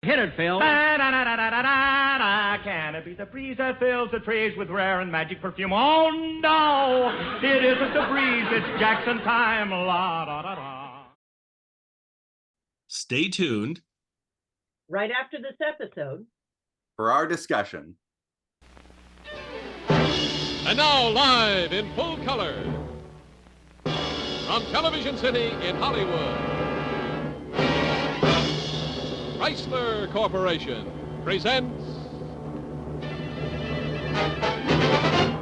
Hit it, Phil. Da-da-da-da-da-da-da. Can it be the breeze that fills the trees with rare and magic perfume? Oh, no, it isn't the breeze, it's Jackson time. La-da-da-da. Stay tuned. Right after this episode. For our discussion. And now, live in full color, from Television City in Hollywood, Chrysler Corporation presents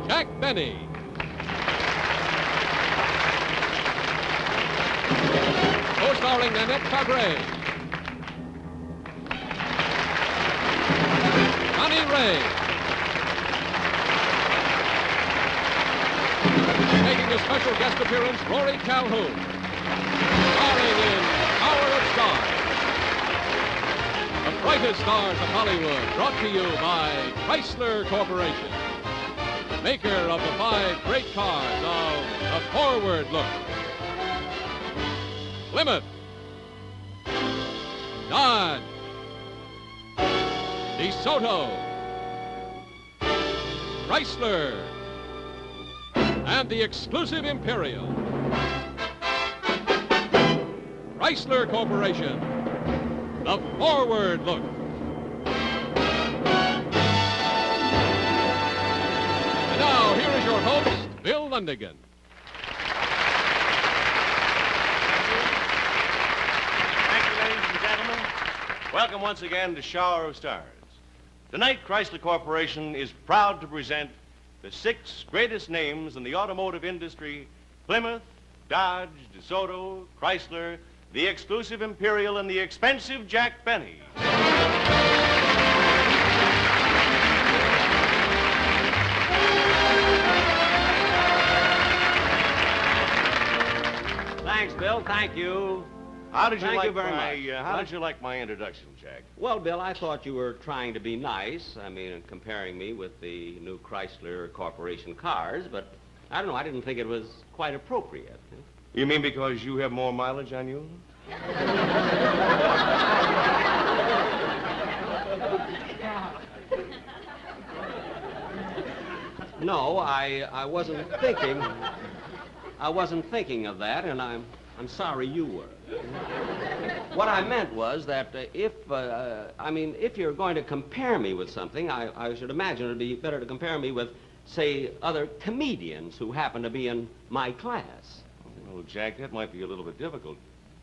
Jack Benny. Co-starring Nanette Fabray, Johnny Ray, making a special guest appearance, Rory Calhoun, starring in Power of Stars. The brightest stars of Hollywood, brought to you by Chrysler Corporation, maker of the 5 great cars of the forward look. Plymouth, Dodge, DeSoto, Chrysler, and the exclusive Imperial. Chrysler Corporation, the forward look. And now, here is your host, Bill Lundigan. Thank you, ladies and gentlemen. Welcome once again to Shower of Stars. Tonight, Chrysler Corporation is proud to present the 6 greatest names in the automotive industry: Plymouth, Dodge, DeSoto, Chrysler, the exclusive Imperial, and the expensive Jack Benny. Thanks, Bill. Thank you. How did you Thank like you very much. How did you like my introduction, Jack? Well, Bill, I thought you were trying to be nice. I mean, comparing me with the new Chrysler Corporation cars, but I don't know, I didn't think it was quite appropriate. You mean because you have more mileage on you? No, I wasn't thinking. I wasn't thinking of that, and I'm sorry you were. What I meant was that if you're going to compare me with something, I should imagine it'd be better to compare me with, say, other comedians who happen to be in my class. Well, Jack, that might be a little bit difficult.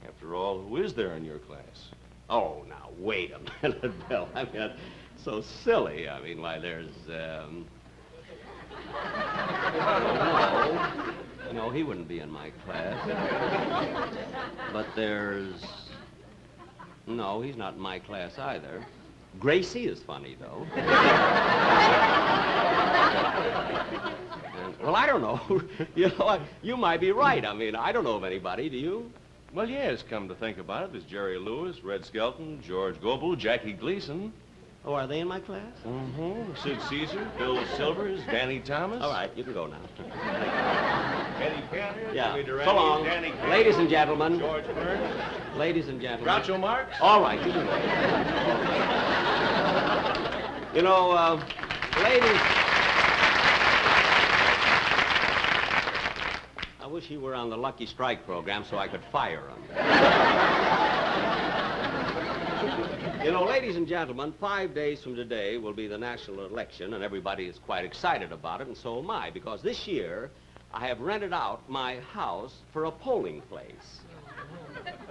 After all, who is there in your class? Oh, now, wait a minute, Bill. I mean, that's so silly. I mean, why, there's, No, he wouldn't be in my class. But there's... No, he's not in my class either. Gracie is funny, though. Well, I don't know. You might be right. I mean, I don't know of anybody. Do you? Well, yes, come to think about it, there's Jerry Lewis, Red Skelton, George Goebel, Jackie Gleason. Oh, are they in my class? Mm-hmm. Sid Caesar, Bill Silvers, Danny Thomas. All right, you can go now. Eddie Cantor, Yeah. Jimmy Durante, So long. Danny Cantor, Ladies and gentlemen. George Burns. Ladies and gentlemen. Groucho Marx. All right, you can go. You know, ladies... I wish he were on the Lucky Strike program so I could fire him. You know, ladies and gentlemen, 5 days from today will be the national election, and everybody is quite excited about it, and so am I, because this year I have rented out my house for a polling place.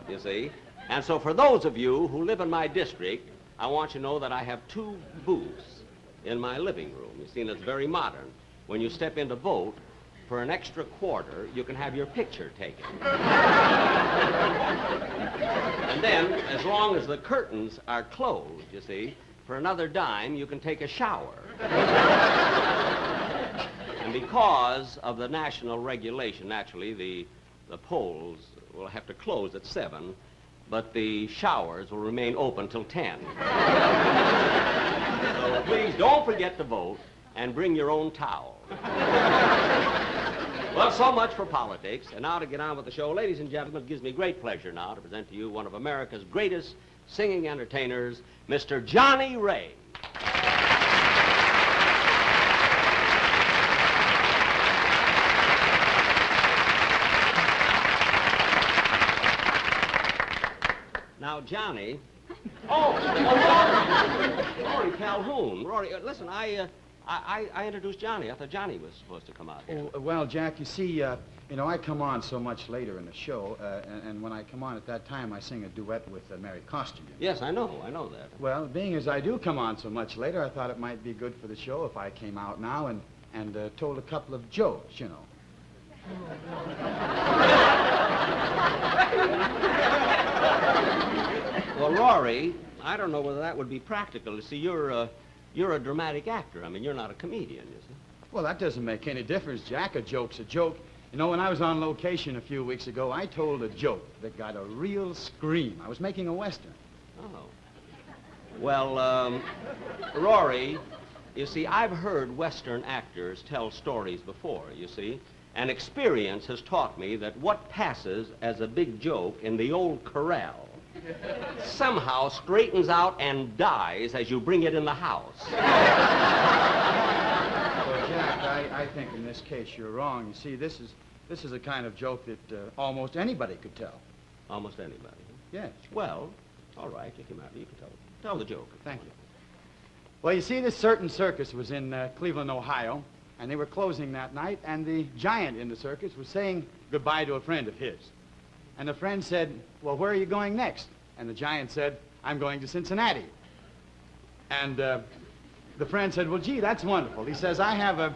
You see? And so for those of you who live in my district, I want you to know that I have 2 booths in my living room. You see, and it's very modern. When you step in to vote, for an extra quarter, you can have your picture taken. And then, as long as the curtains are closed, you see, for another dime, you can take a shower. And because of the national regulation, naturally, the polls will have to close at 7, but the showers will remain open till 10. So please don't forget to vote and bring your own towel. Well, so much for politics. And now to get on with the show, ladies and gentlemen, it gives me great pleasure now to present to you one of America's greatest singing entertainers, Mr. Johnny Ray. Now, Johnny. Rory Calhoun. Rory, listen, I introduced Johnny. I thought Johnny was supposed to come out here. Oh, well, Jack, you see, I come on so much later in the show, and when I come on at that time, I sing a duet with Mary Costigan. Yes, I know that. Well, being as I do come on so much later, I thought it might be good for the show if I came out now and told a couple of jokes, you know. Well, Rory, I don't know whether that would be practical. You see, you're a dramatic actor. I mean, you're not a comedian, you see. Well, that doesn't make any difference, Jack. A joke's a joke. You know, when I was on location a few weeks ago, I told a joke that got a real scream. I was making a Western. Oh. Well, Rory, you see, I've heard Western actors tell stories before, you see, and experience has taught me that what passes as a big joke in the old corral somehow straightens out and dies as you bring it in the house. Well, Jack, I think in this case you're wrong. You see, this is a kind of joke that almost anybody could tell. Almost anybody? Yes. Well, all right, you can tell the joke. Thank you. Well, you see, this certain circus was in Cleveland, Ohio, and they were closing that night, and the giant in the circus was saying goodbye to a friend of his. And the friend said, well, where are you going next? And the giant said, I'm going to Cincinnati. And the friend said, well, gee, that's wonderful. He says, I have a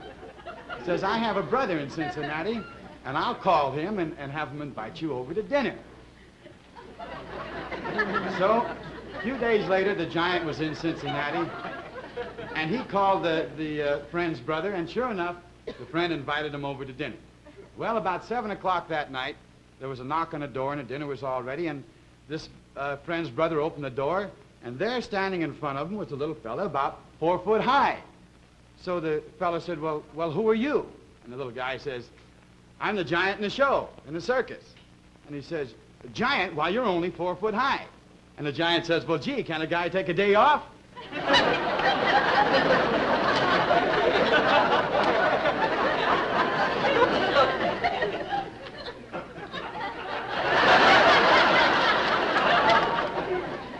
brother in Cincinnati, and I'll call him and have him invite you over to dinner. So, a few days later, the giant was in Cincinnati, and he called the friend's brother, and sure enough, the friend invited him over to dinner. Well, about 7 o'clock that night, there was a knock on the door, and the dinner was all ready, and this friend's brother opened the door, and there standing in front of him was a little fella about 4 foot high. So the fella said, well, who are you? And the little guy says, I'm the giant in the show, in the circus. And he says, giant? Why, you're only 4 foot high. And the giant says, well, gee, can a guy take a day off?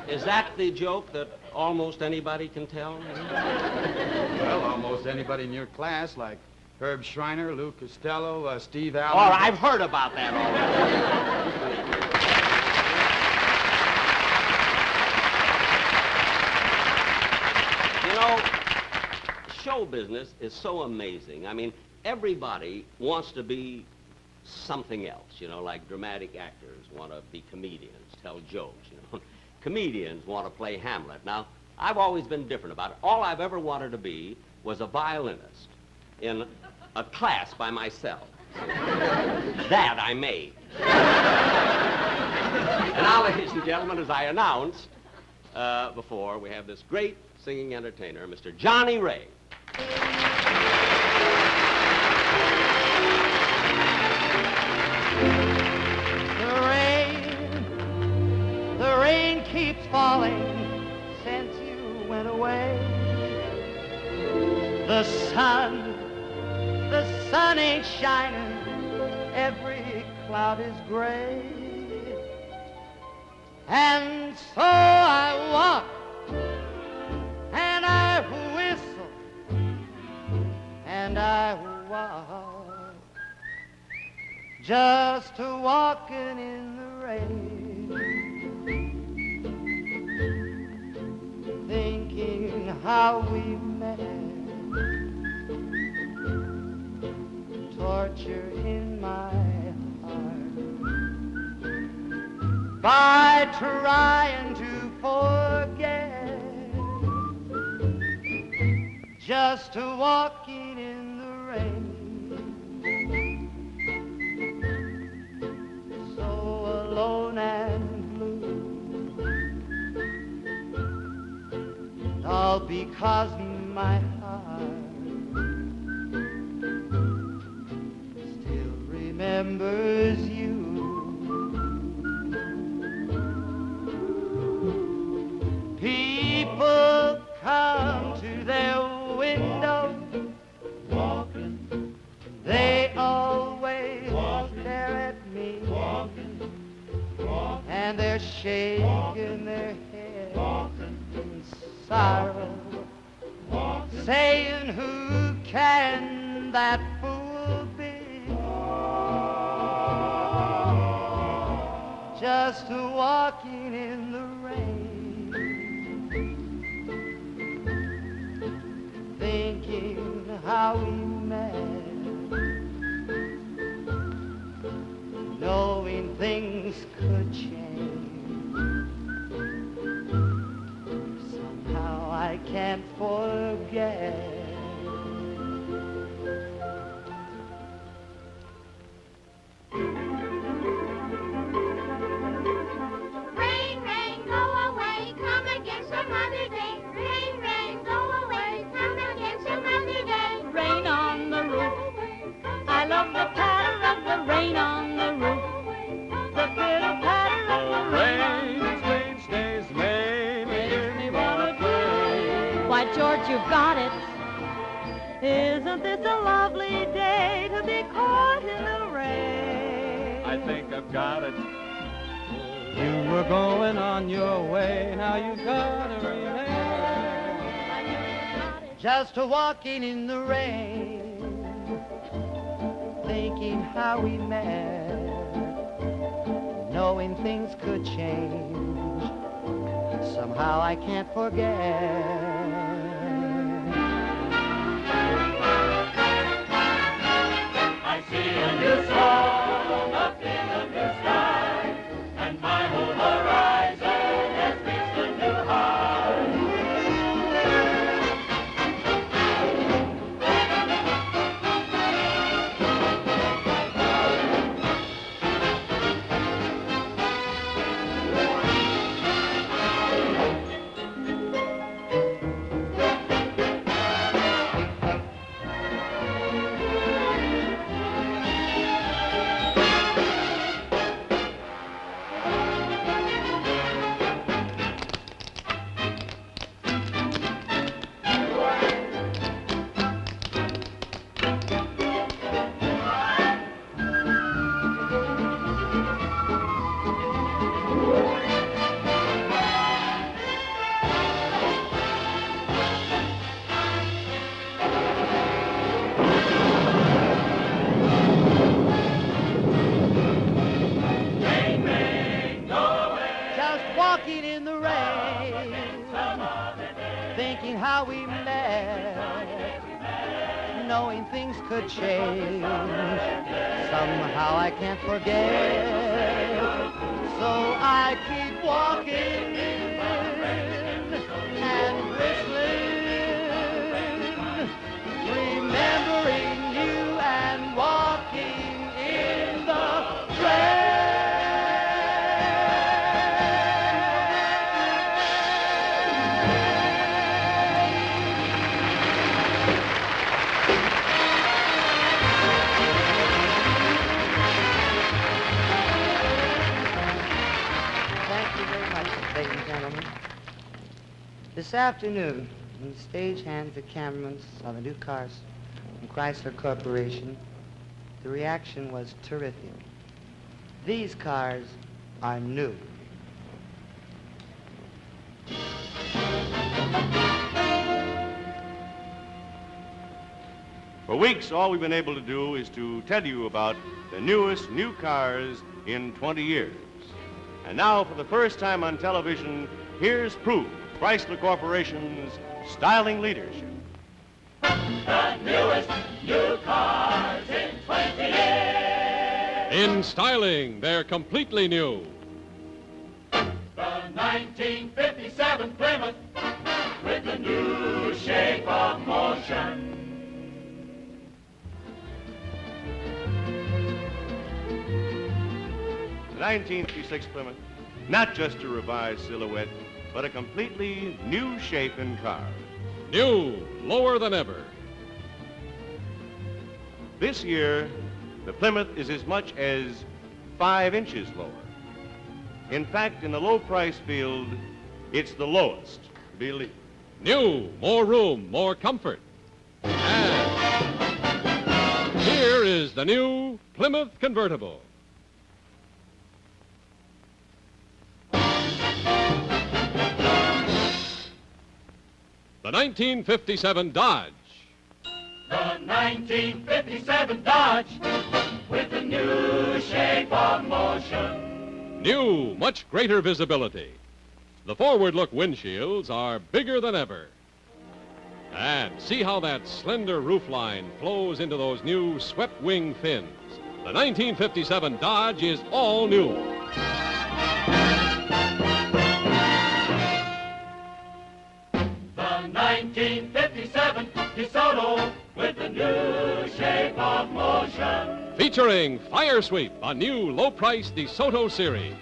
Is that the joke that almost anybody can tell? Well, almost anybody in your class, like Herb Schreiner, Lou Costello, Steve Allen. All right, I've heard about that already. You know, show business is so amazing. I mean, everybody wants to be something else, you know, like dramatic actors want to be comedians, tell jokes, you know. Comedians want to play Hamlet. Now, I've always been different about it. All I've ever wanted to be was a violinist in a class by myself. That I made. And now, ladies and gentlemen, as I announced before, we have this great singing entertainer, Mr. Johnny Ray. The rain keeps falling since you went away. The sun ain't shining, every cloud is gray. And so I walk and I whistle and I walk, just walking in the rain. Thinking how we met, torture in my heart, by trying to forget, just walking in the rain. So alone and blue, all because my heart still remembers you. sorrow, saying who can that fool be? Just walking in the rain, thinking how we met, knowing things could change. Somehow I can't forget. Rain, rain, go away, come again some other day. Rain, rain, go away, come again some other day. Rain on the roof, I love the patter of the rain on the roof. The pitter patter of the rain. Rain stays May, Makes me wanna play. Why, George, you've got it. Isn't this a lovely day to be caught in the rain? I think I've got it. You were going on your way, now you gotta remain. Just a walking in the rain, thinking how we met, knowing things could change. Somehow I can't forget. I see a new song up in the blue sky, and my whole horizon has reached a new high. thinking how we met, knowing things could change. Somehow I can't forget, so I keep walking and whistling, remembering you and walking in the rain. Ladies and gentlemen, this afternoon, when the stagehands, the cameramen saw the new cars from Chrysler Corporation, the reaction was terrific. These cars are new. For weeks, all we've been able to do is to tell you about the newest new cars in 20 years. And now, for the first time on television, here's proof of Chrysler Corporation's styling leadership. The newest new cars in 20 years. In styling, they're completely new. The 1957 Plymouth with the new shape of motion. The 1956 Plymouth, not just a revised silhouette, but a completely new shape in cars. New, lower than ever. This year, the Plymouth is as much as 5 inches lower. In fact, in the low price field, it's the lowest, believe it. New, more room, more comfort. And here is the new Plymouth convertible. the 1957 Dodge. The 1957 Dodge with the new shape of motion. New, much greater visibility. The forward-look windshields are bigger than ever. And see how that slender roofline flows into those new swept-wing fins. The 1957 Dodge is all new. The 1957 DeSoto with the new shape of motion. Featuring Fire Sweep, a new low-priced DeSoto series.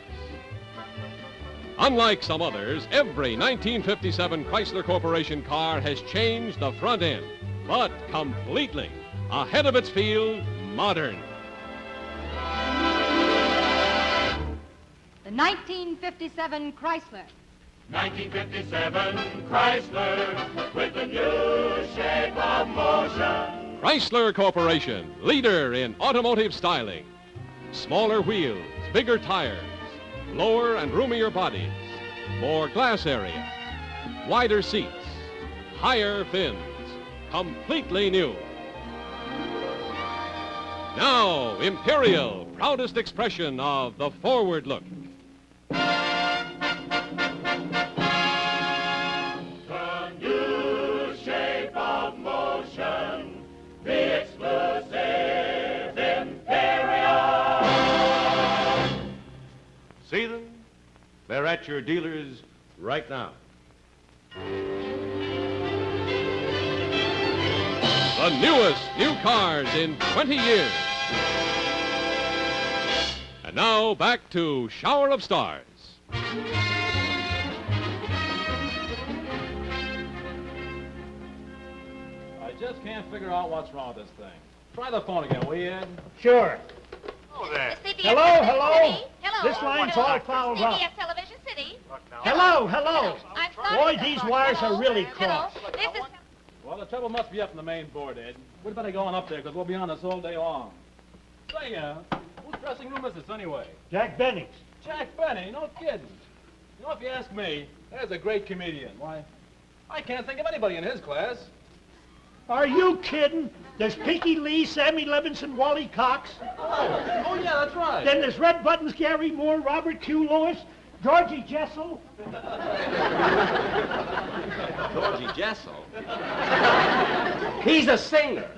Unlike some others, every 1957 Chrysler Corporation car has changed the front end, but completely. Ahead of its field, modern. The 1957 Chrysler. 1957 Chrysler with the new shape of motion. Chrysler Corporation, leader in automotive styling. Smaller wheels, bigger tires, lower and roomier bodies, more glass area, wider seats, higher fins, completely new. Now, Imperial, proudest expression of the forward look. The new shape of motion, the exclusive Imperial. See them? They're at your dealers right now. The newest new cars in 20 years. And now back to Shower of Stars. I just can't figure out what's wrong with this thing. Try the phone again, will you, Ed? Sure. Oh, there. Hello, hello. City. Hello. This line's all fouled up. CBS Television City. Hello, hello. I'm sorry. Boy, these wires are really Hello. crossed. This is... Well, the trouble must be up in the main board, Ed. We'd better go on up there, because we'll be on this all day long. Say, whose dressing room is this, anyway? Jack Benning's. Jack Benny, no kidding. You know, if you ask me, there's a great comedian. Why, I can't think of anybody in his class. Are you kidding? There's Pinky Lee, Sammy Levinson, Wally Cox. Oh, yeah, that's right. Then there's Red Buttons, Gary Moore, Robert Q. Lewis, Georgie Jessel. Georgie Jessel? He's a singer.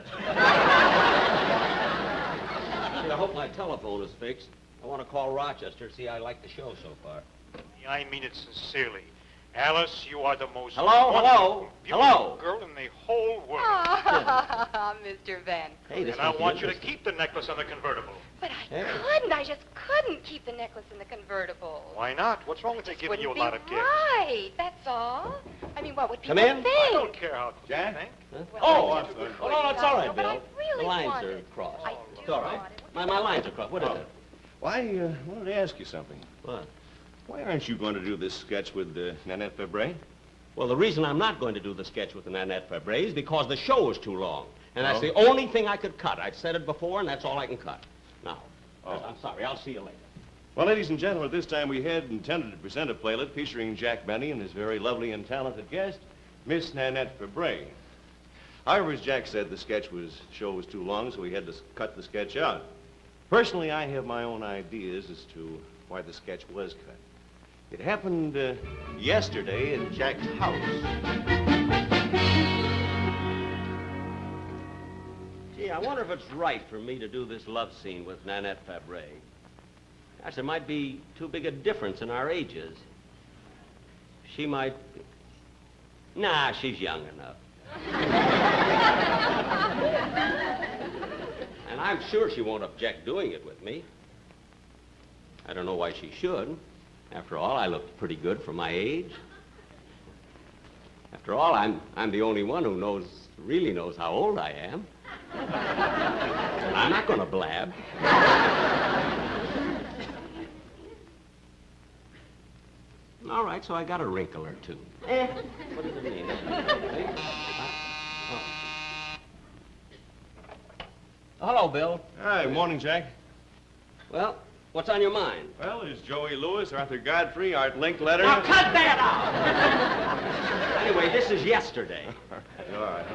I hope my telephone is fixed. I want to call Rochester, see how I like the show so far. I mean it sincerely. Alice, you are the most Hello, wonderful, beautiful hello. girl in the whole world. Oh, Mr. Van. Hey, this And I must be want you to interesting. keep the necklace on the convertible. But I just couldn't keep the necklace in the convertible. Why not? What's wrong with It giving you a wouldn't lot be of gifts? Right, that's all. I mean, what would people Come in. think? I don't care how you Jack? think. Oh, I just no, couldn't. it's all right, No, but I Bill. really The lines wanted are it. crossed. I do It's all right. want it. My lines are crossed. What is it? Well, I wanted to ask you something. What? Why aren't you going to do this sketch with Nanette Fabray? Well, the reason I'm not going to do the sketch with the Nanette Fabray is because the show is too long. And that's Oh. the only thing I could cut. I've said it before, and that's all I can cut. Now, Oh. I'm sorry. I'll see you later. Well, ladies and gentlemen, at this time we had intended to present a playlet featuring Jack Benny and his very lovely and talented guest, Miss Nanette Fabray. However, as Jack said, the show was too long, so we had to cut the sketch out. Personally, I have my own ideas as to why the sketch was cut. It happened yesterday at Jack's house. Gee, I wonder if it's right for me to do this love scene with Nanette Fabray. Gosh, there might be too big a difference in our ages. She might... Nah, she's young enough. And I'm sure she won't object doing it with me. I don't know why she should. After all, I look pretty good for my age. After all, I'm the only one who really knows how old I am. And I'm not going to blab. All right, so I got a wrinkle or two. What does it mean? Hello, Bill. Hi, morning, Jack. Well, what's on your mind? Well, there's Joey Lewis, Arthur Godfrey, Art Linkletter. Now cut that out! Anyway, Sorry, this is yesterday. All right.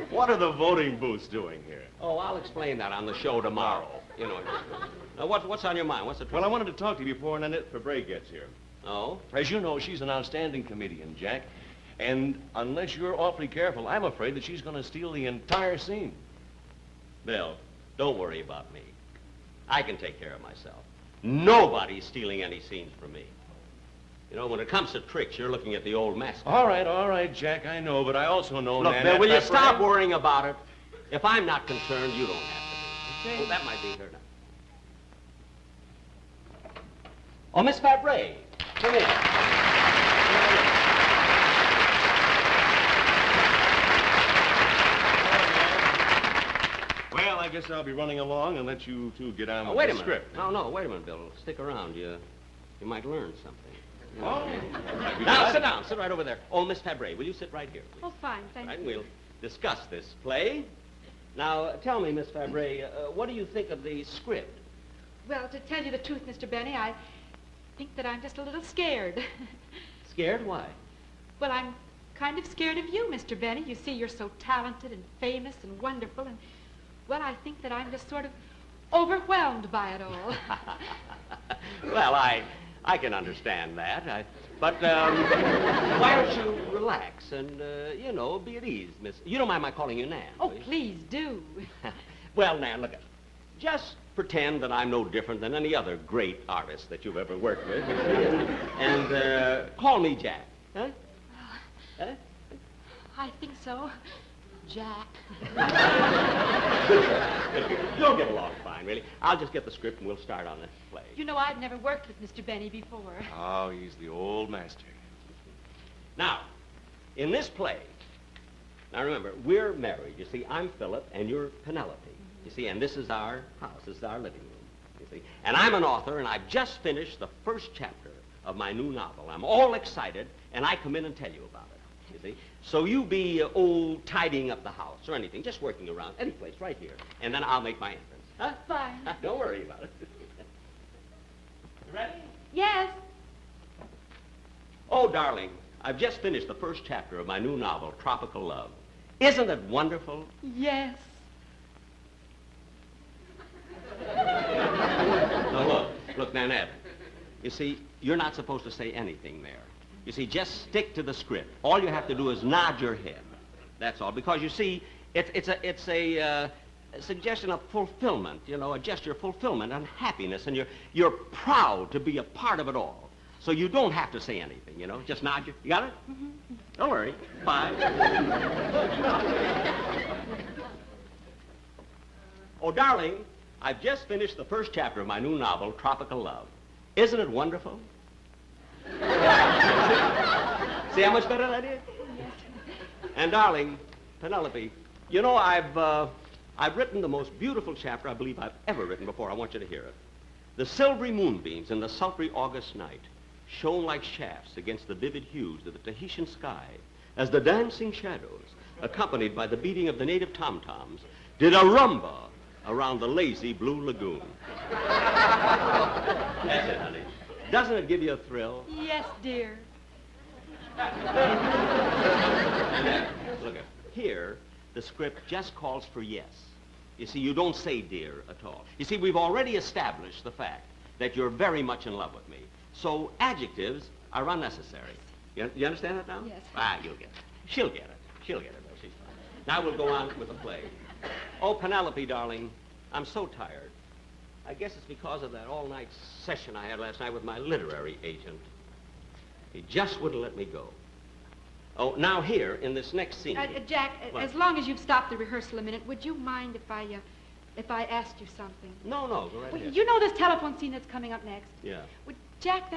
What are the voting booths doing here? Oh, I'll explain that on the show tomorrow. You know. Now, what's on your mind? What's the trouble? Well, I wanted to talk to you before Nanette Fabray gets here. Oh? As you know, she's an outstanding comedian, Jack. And unless you're awfully careful, I'm afraid that she's going to steal the entire scene. Bill, don't worry about me. I can take care of myself. Nobody's stealing any scenes from me. You know, when it comes to tricks, you're looking at the old master. All right, Jack, I know, but I also know Look, Nanette Bill, will you Fabray- stop worrying about it? If I'm not concerned, you don't have to be. Oh, that might be her now. Oh, Miss Fabray, come in. Well, I guess I'll be running along and let you two get on with Wait a the minute. script. No, wait a minute, Bill. Stick around. You might learn something. Oh. Now, sit down. Sit right over there. Oh, Miss Fabray, will you sit right here, please? Oh, fine, thank Right, you. we'll discuss this play. Now, tell me, Miss Fabray, what do you think of the script? Well, to tell you the truth, Mr. Benny, I think that I'm just a little scared. Scared? Why? Well, I'm kind of scared of you, Mr. Benny. You see, you're so talented and famous and wonderful, and, well, I think that I'm just sort of overwhelmed by it all. Well, I can understand that. But why don't you relax and, you know, be at ease, Miss... You don't mind my calling you Nan, Oh, do you? please do. Well, Nan, look, just pretend that I'm no different than any other great artist that you've ever worked with. And call me Jack. Huh? Huh? I think so. Jack. You'll get along fine, really. I'll just get the script and we'll start on the play. You know, I've never worked with Mr. Benny before. Oh, he's the old master. Now, in this play, now remember, we're married. You see, I'm Philip and you're Penelope. You see, and this is our house. This is our living room. You see, and I'm an author and I've just finished the first chapter of my new novel. I'm all excited and I come in and tell you about it. You see, so you be tidying up the house or anything, just working around any place right here, and then I'll make my entrance. Huh? Fine. Don't worry about it. You ready? Yes. Oh, darling, I've just finished the first chapter of my new novel, Tropical Love. Isn't it wonderful? Yes. Now, look, Nanette, you see, you're not supposed to say anything there. You see, just stick to the script. All you have to do is nod your head. That's all. Because, you see, it's a suggestion of fulfillment, you know, a gesture of fulfillment and happiness, and you're proud to be a part of it all. So you don't have to say anything, you know. Just nod your... You got it? Mm-hmm. Don't worry. Bye. Oh, darling, I've just finished the first chapter of my new novel, Tropical Love. Isn't it wonderful? See how much better that is? And, darling, Penelope, you know, I've written the most beautiful chapter I believe I've ever written before. I want you to hear it. The silvery moonbeams in the sultry August night shone like shafts against the vivid hues of the Tahitian sky as the dancing shadows, accompanied by the beating of the native tom-toms, did a rumba around the lazy blue lagoon. That's it, honey. Doesn't it give you a thrill? Yes, dear. Look, here, the script just calls for yes. You see, you don't say dear at all. You see, we've already established the fact that you're very much in love with me. So adjectives are unnecessary. You understand that now? Yes. Ah, you'll get it. She'll get it. She'll get it, though. She's fine. Now we'll go on with the play. Oh, Penelope, darling, I'm so tired. I guess it's because of that all-night session I had last night with my literary agent. He just wouldn't let me go. Oh, now here, in this next scene... Jack, What? as long as you've stopped the rehearsal a minute, would you mind if I asked you something? No, go right ahead. You know this telephone scene that's coming up next? Yeah. Well, Jack,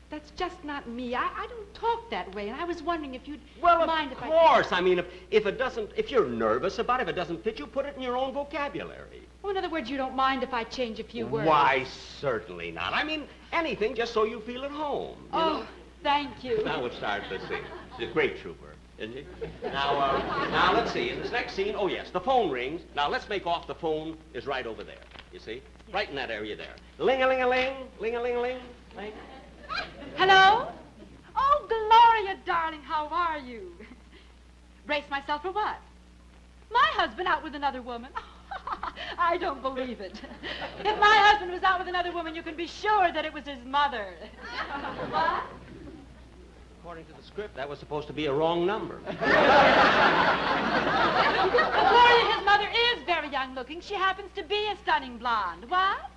that's just not me. I don't talk that way, and I was wondering if you'd mind if I... Of course. I mean, if you're nervous about it, if it doesn't fit you, put it in your own vocabulary. Oh, in other words, you don't mind if I change a few words? Why, certainly not. I mean, anything just so you feel at home. You know? Thank you. Now we'll start the scene. She's a great trooper, isn't she? Now let's see. In this next scene, oh, yes, the phone rings. Now, let's make off the phone is right over there, you see? Right in that area there. Ling-a-ling-a-ling, ling-a-ling-a-ling, Hello? Oh, Gloria, darling, how are you? Brace myself for what? My husband out with another woman? I don't believe it. If my husband was out with another woman, you can be sure that it was his mother. What? According to the script, that was supposed to be a wrong number. Gloria, his mother is very young-looking. She happens to be a stunning blonde. What?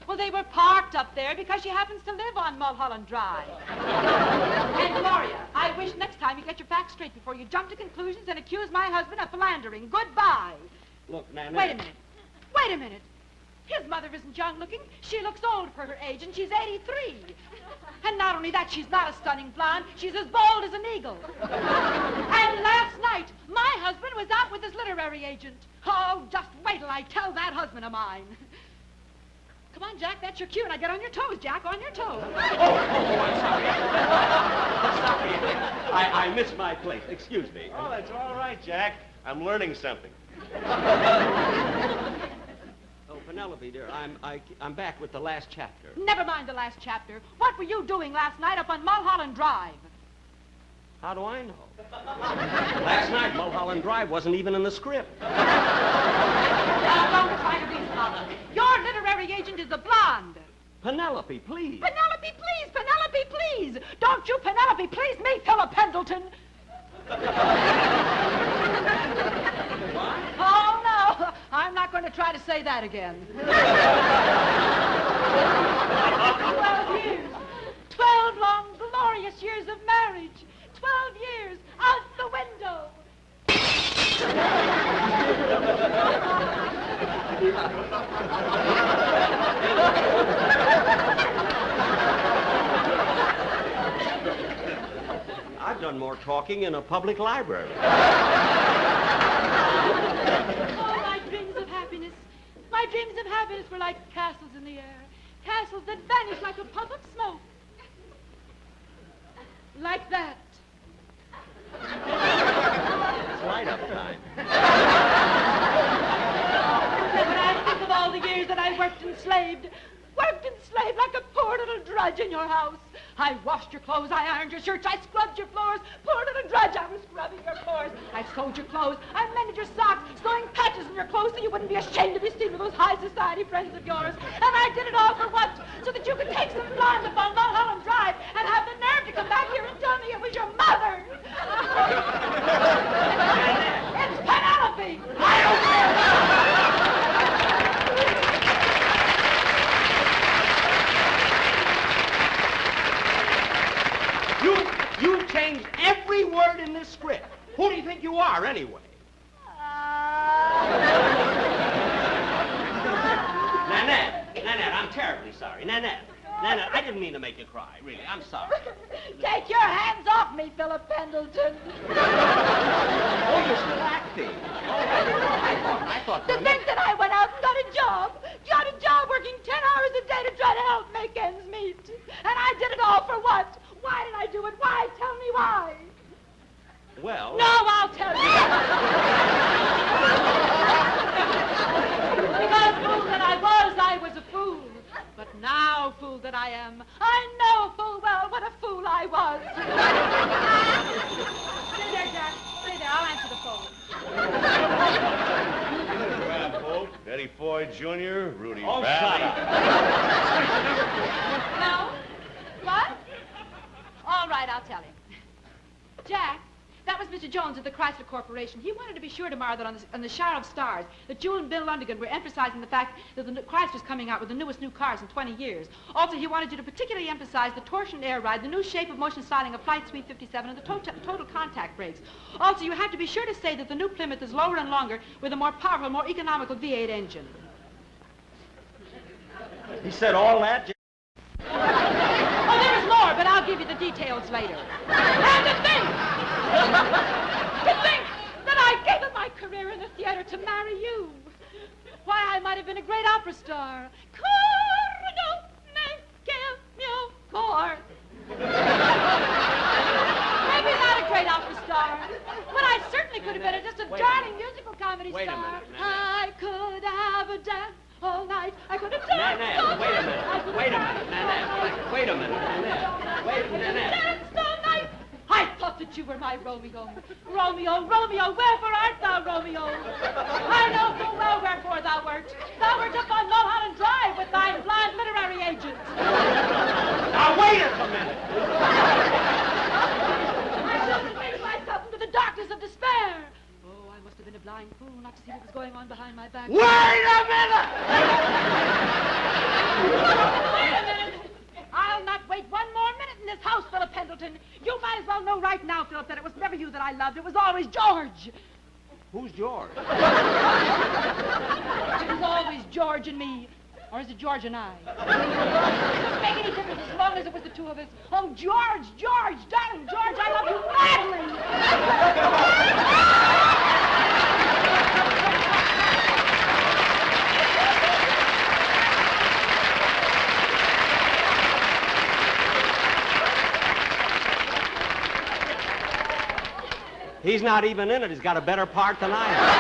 Well, they were parked up there because she happens to live on Mulholland Drive. And Gloria, I wish next time you get your facts straight before you jump to conclusions and accuse my husband of philandering. Goodbye. Look, Nanette. Wait a minute. Wait a minute. His mother isn't young-looking. She looks old for her age, and she's 83. And not only that, she's not a stunning blonde. She's as bold as an eagle. And last night, my husband was out with his literary agent. Oh, just wait till I tell that husband of mine. Come on, Jack, that's your cue. Now get on your toes, Jack, on your toes. Oh, I'm sorry. Sorry. I missed my place. Excuse me. Oh, that's all right, Jack. I'm learning something. Oh, Penelope, dear, I'm back with the last chapter. Never mind the last chapter. What were you doing last night up on Mulholland Drive? How do I know? Last night, Mulholland Drive wasn't even in the script. Don't try to be smart. Your literary agent is a blonde. Penelope, please. Penelope, please. Penelope, please. Don't you, Penelope, please me, Philip Pendleton. Oh, no. I'm not going to try to say that again. 12 years. 12 long, glorious years of marriage. 12 years out the window. I've done more talking in a public library. Oh, my dreams of happiness. My dreams of happiness were like castles in the air. Castles that vanish like a puff of smoke. Like that. It's light-up time. When I think of all the years that I worked enslaved like a poor little drudge in your house. I washed your clothes, I ironed your shirts, I scrubbed your floors. Poor little drudge, I was scrubbing your floors. I sewed your clothes, I mended your socks, sewing patches in your clothes so you wouldn't be ashamed to be seen with those high society friends of yours. And I did it all for what? So that you could take some blonde up on Mulholland Drive and have the nerve to come back here and tell me it was your mother. It's Penelope. I don't care. You changed every word in this script. Who do you think you are, anyway? Nanette, I'm terribly sorry. Nanette, I didn't mean to make you cry, really. I'm sorry. Take your hands off me, Philip Pendleton. Oh, you're still acting. I thought... To think that I went out and got a job working 10 hours a day to try to help make ends meet. And I did it all for what? Why did I do it? Why? Tell me why. Well... No, I'll tell you. Because fool that I was a fool. But now, fool that I am, I know full well what a fool I was. Stay there, Jack. Stay there. I'll answer the phone. Folks, Eddie Foy Jr., Rudy Oh, Valley. shut up. No? What? All right, I'll tell him. Jack, that was Mr. Jones of the Chrysler Corporation. He wanted to be sure tomorrow that on the Shower of Stars, that you and Bill Lundigan were emphasizing the fact that the Chrysler's coming out with the newest new cars in 20 years. Also, he wanted you to particularly emphasize the torsion air ride, the new shape of motion styling of Flight Suite 57, and the total contact brakes. Also, you have to be sure to say that the new Plymouth is lower and longer with a more powerful, more economical V8 engine. He said all that? Oh, there's more, but I'll give you the details later. And to think that I gave up my career in the theater to marry you. Why, I might have been a great opera star. Maybe not a great opera star, but I certainly could have been just a darling musical comedy star. Wait a minute, I could have a dance all night. I could have danced all Nanette, night. wait a minute, Nanette. wait a minute, Nanette. Wait a minute. Nanette! I thought that you were my Romeo. Romeo, Romeo, wherefore art thou, Romeo? I know full well wherefore thou wert. Thou wert up on Mulholland Drive with thy blind literary agents. Now, wait a minute. I should have made myself into the darkness of despair. Oh, I must have been a blind fool not to see what was going on behind my back. Wait a minute! Wait a minute! I'll not wait one more minute in this house, Philip Pendleton. You might as well know right now, Philip, that it was never you that I loved. It was always George. Who's George? It was always George and me. Or is it George and I? It doesn't make any difference as long as it was the two of us. Oh, George, George, darling George, I love you madly. He's not even in it. He's got a better part than I have.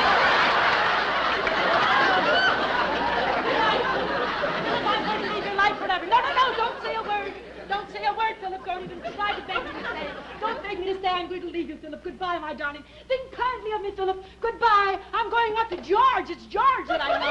I'm going to leave your life forever. No, no, no, don't say a word. Don't say a word, Philip. Don't even try to beg me to stay. Don't beg me to stay. I'm going to leave you, Philip. Goodbye, my darling. Think kindly of me, Philip. Goodbye. I'm going up to George. It's George that I love.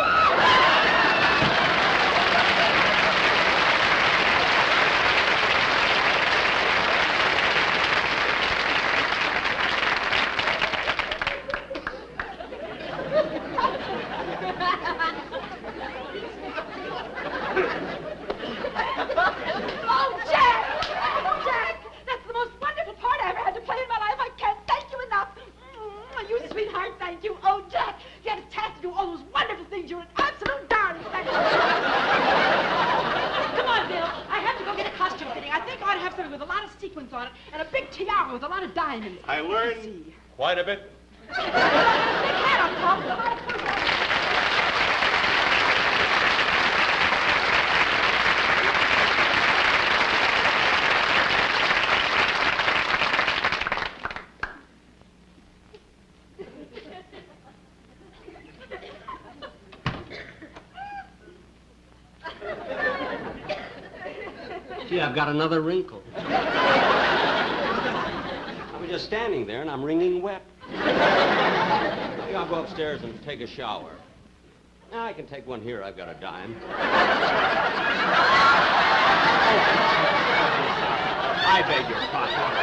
I learned quite a bit. Gee, I've got another wrinkle. Just standing there, and I'm wringing wet. Maybe I'll go upstairs and take a shower. I can take one here. I've got a dime. I beg your pardon.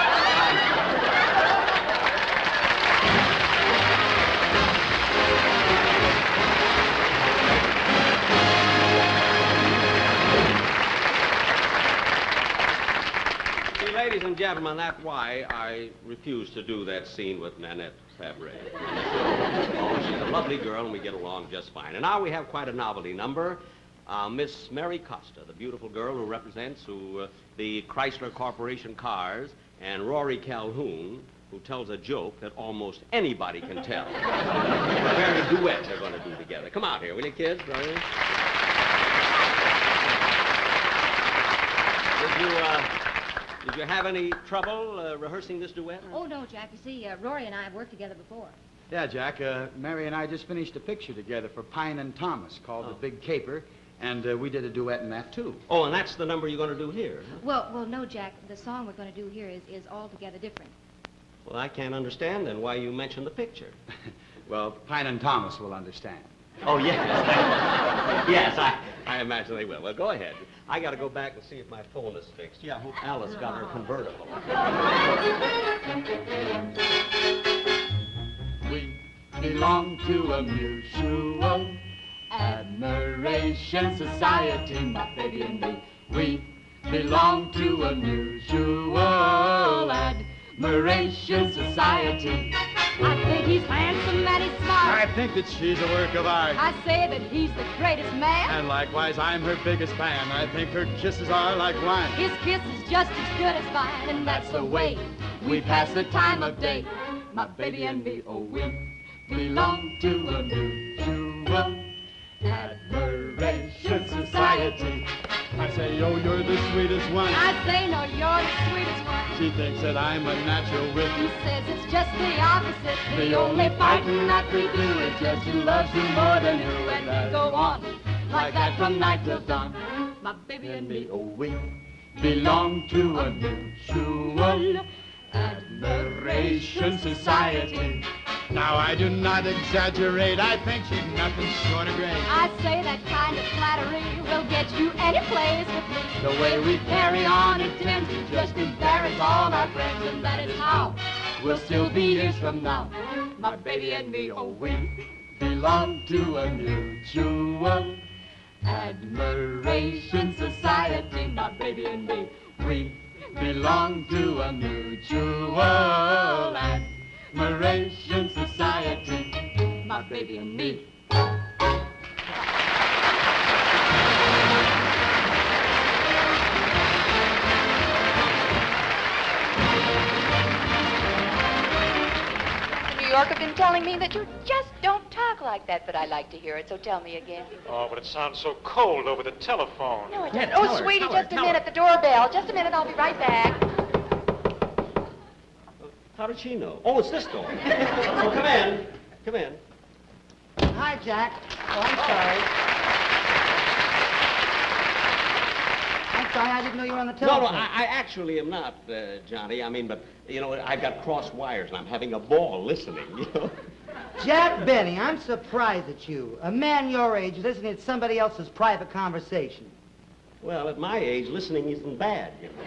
Ladies and gentlemen, that's why I refuse to do that scene with Nanette Fabray. Oh, she's a lovely girl, and we get along just fine. And now we have quite a novelty number. Miss Mary Costa, the beautiful girl who represents the Chrysler Corporation cars, and Rory Calhoun, who tells a joke that almost anybody can tell. A very duet they're going to do together. Come out here, will you, kids? Did you have any trouble rehearsing this duet? Oh, no, Jack. You see, Rory and I have worked together before. Yeah, Jack. Mary and I just finished a picture together for Pine and Thomas called The Big Caper, and we did a duet in that, too. Oh, and that's the number you're going to do here? Huh? Well, no, Jack. The song we're going to do here is altogether different. Well, I can't understand, then, why you mentioned the picture. Well, Pine and Thomas will understand. Oh, yes. Yes, I imagine they will. Well, go ahead. I got to go back and see if my phone is fixed. Yeah, I hope Alice got her convertible. We belong to a mutual admiration society, my baby and me. We belong to a mutual admiration society. I think he's handsome and he's smart. I think that she's a work of art. I say that he's the greatest man. And likewise, I'm her biggest fan. I think her kisses are like wine. His kiss is just as good as fine, and that's the way we pass the time of day. My baby and me, oh, we belong to a mutual admiration society. I say, yo, you're the sweetest one. I say, no, you're the sweetest one. She thinks that I'm a natural wit. He says it's just the opposite. The only fighting that we do is just who loves you more than who, and we go on like that from night till dawn. My baby And me, oh, we belong to a mutual admiration society. Now, I do not exaggerate. I think she's nothing short of great. I say that kind of flattery will get you any place with me. The way we carry on, it tends to just embarrass all our friends, and that is how we'll still be years from now. My baby and me, oh, we belong to a mutual admiration society. My baby and me, we belong to a mutual admiration society. My baby and me. New York have been telling me that you just don't talk like that, but I like to hear it, so tell me again. Oh, but it sounds so cold over the telephone. No, it doesn't. Oh, sweetie, just a minute. The doorbell. Just a minute. I'll be right back. How did she know? Oh, it's this door. Oh, come in. Come in. Hi, Jack. Oh, I'm sorry. I'm sorry, I didn't know you were on the telephone. No, I actually am not, Johnny. I mean, but, you know, I've got crossed wires, and I'm having a ball listening, you know. Jack Benny, I'm surprised at you. A man your age listening to somebody else's private conversation. Well, at my age, listening isn't bad, you know.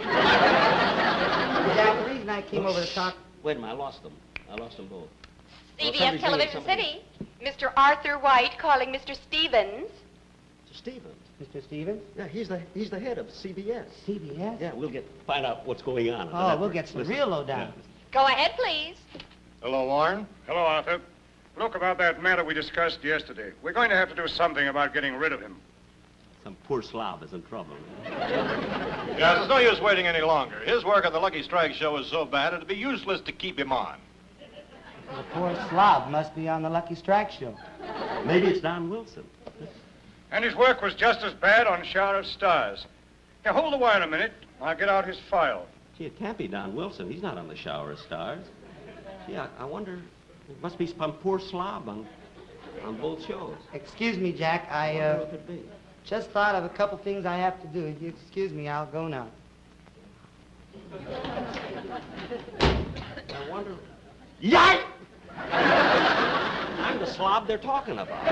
Jack, the reason I came over to talk... Wait a minute, I lost them. I lost them both. CBS Television City. Mr. Arthur White calling Mr. Stevens. Mr. Stevens? Mr. Stevens? Yeah, he's the head of CBS. CBS? Yeah, we'll find out what's going on. Oh, we'll get some real lowdown. Go ahead, please. Hello, Warren. Hello, Arthur. Look, about that matter we discussed yesterday. We're going to have to do something about getting rid of him. Some poor slob is in trouble. Yeah, there's no use waiting any longer. His work on the Lucky Strike show is so bad, it'd be useless to keep him on. The poor slob must be on the Lucky Strike show. Maybe it's Don Wilson. And his work was just as bad on Shower of Stars. Now, hold the wire a minute. I'll get out his file. Gee, it can't be Don Wilson. He's not on the Shower of Stars. Gee, I wonder... It must be some poor slob on both shows. Excuse me, Jack. I wonder who it could be. Just thought of a couple things I have to do. If you excuse me, I'll go now. I wonder... Yike! I'm the slob they're talking about.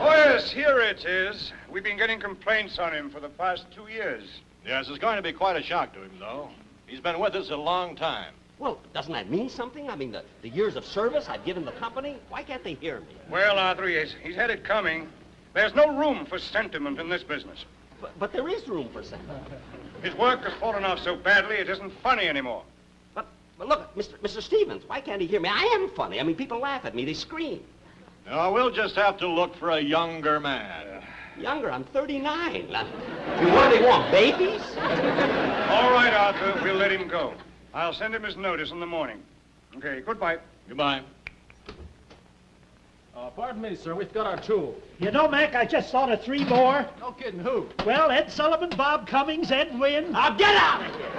Oh, yes, here it is. We've been getting complaints on him for the past 2 years. Yes, it's going to be quite a shock to him, though. He's been with us a long time. Well, doesn't that mean something? I mean, the years of service I've given the company, why can't they hear me? Well, Arthur, he's had it coming. There's no room for sentiment in this business. But there is room for sentiment. His work has fallen off so badly it isn't funny anymore. But look, Mr. Stevens, why can't he hear me? I am funny. I mean, people laugh at me. They scream. No, we'll just have to look for a younger man. Younger? I'm 39. What do they want, babies? All right, Arthur, we'll let him go. I'll send him his notice in the morning. Okay, goodbye. Goodbye. Pardon me, sir. We've got our tool. You know, Mac, I just thought of 3 more. No kidding. Who? Well, Ed Sullivan, Bob Cummings, Ed Wynn. Now get out of here!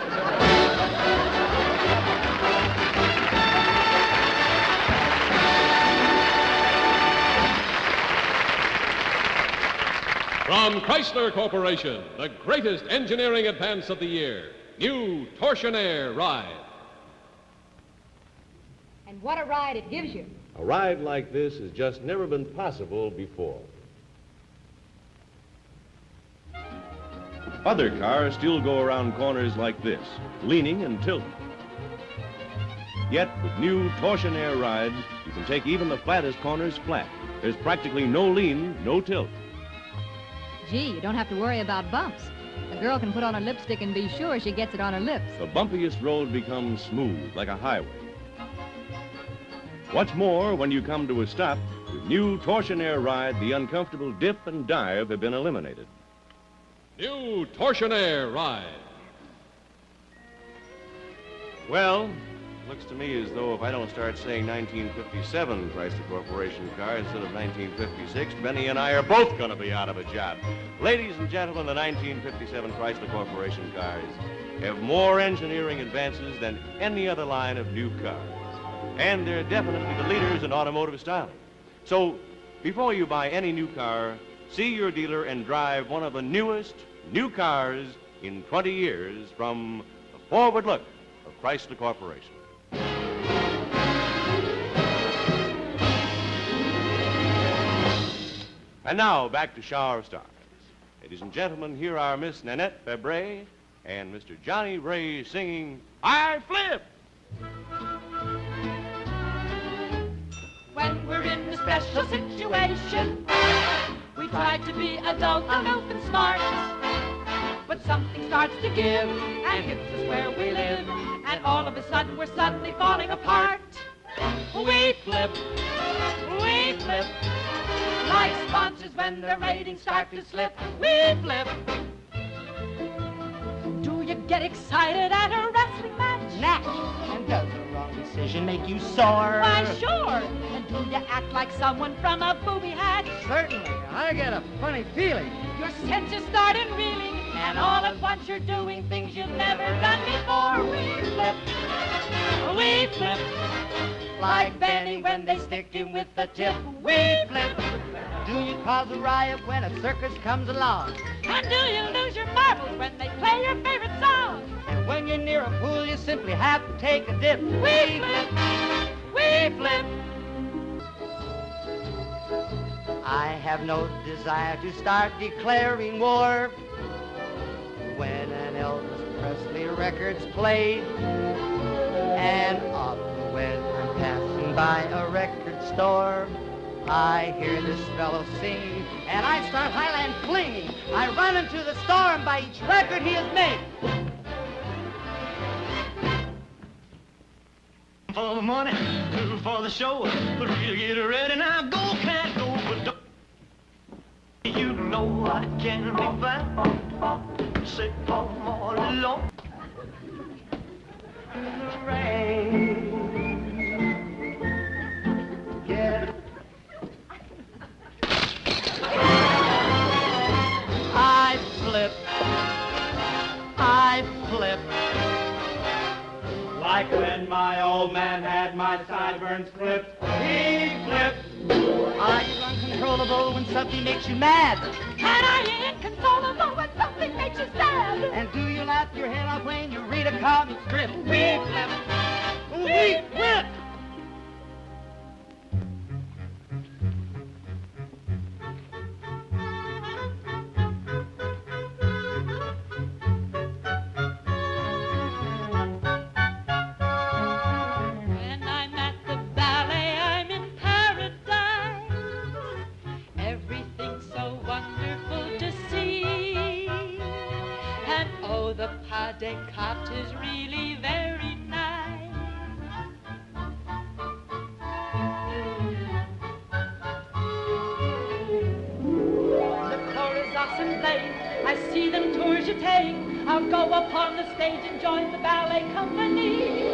From Chrysler Corporation, the greatest engineering advance of the year, new Torsionaire ride. And what a ride it gives you. A ride like this has just never been possible before. Other cars still go around corners like this, leaning and tilting. Yet, with new Torsionaire rides, you can take even the flattest corners flat. There's practically no lean, no tilt. Gee, you don't have to worry about bumps. A girl can put on her lipstick and be sure she gets it on her lips. The bumpiest road becomes smooth, like a highway. What's more, when you come to a stop, with new Torsionaire ride, the uncomfortable dip and dive have been eliminated. New Torsionaire ride. Well, looks to me as though if I don't start saying 1957 Chrysler Corporation car instead of 1956, Benny and I are both going to be out of a job. Ladies and gentlemen, the 1957 Chrysler Corporation cars have more engineering advances than any other line of new cars. And they're definitely the leaders in automotive styling. So, before you buy any new car, see your dealer and drive one of the newest new cars in 20 years from the forward look of Chrysler Corporation. And now, back to Shower of Stars. Ladies and gentlemen, here are Miss Nanette Fabray and Mr. Johnny Ray singing, I Flip! When we're in a special situation, we try to be adult, aloof, and smart. But something starts to give and hits us where we live, and all of a sudden we're suddenly falling apart. We flip, like sponsors when their ratings start to slip. We flip. Do you get excited at a wrestling match? Naturally. And does a wrong decision make you sore? Why, sure. And do you act like someone from a booby hatch? Certainly. I get a funny feeling. Your senses started reeling, and all at once you're doing things you've never done before. We flip. We flip. Like Benny when they stick him with the tip. We flip. Do you cause a riot when a circus comes along? And do you lose your marbles when they play your favorite song? And when you're near a pool, you simply have to take a dip. We flip. We flip. I have no desire to start declaring war. When an Elvis Presley record's played, and often when I'm passing by a record store, I hear this fellow sing, and I start Highland flinging. I run into the store and buy each record he has made. For the money, for the show, but we'll get ready now. Go, can't go, but don't. You know I can be found, sick home all alone. In the rain, yeah. I flip, Like when my old man had my sideburns clipped, he flipped. Are you uncontrollable when something makes you mad? And are you inconsolable when something makes you sad? And do you laugh your head off when you read a comic strip? We flip. We flip. Descartes is really very nice. The chorus awesome playing, I see them tours you take. I'll go upon the stage and join the ballet company.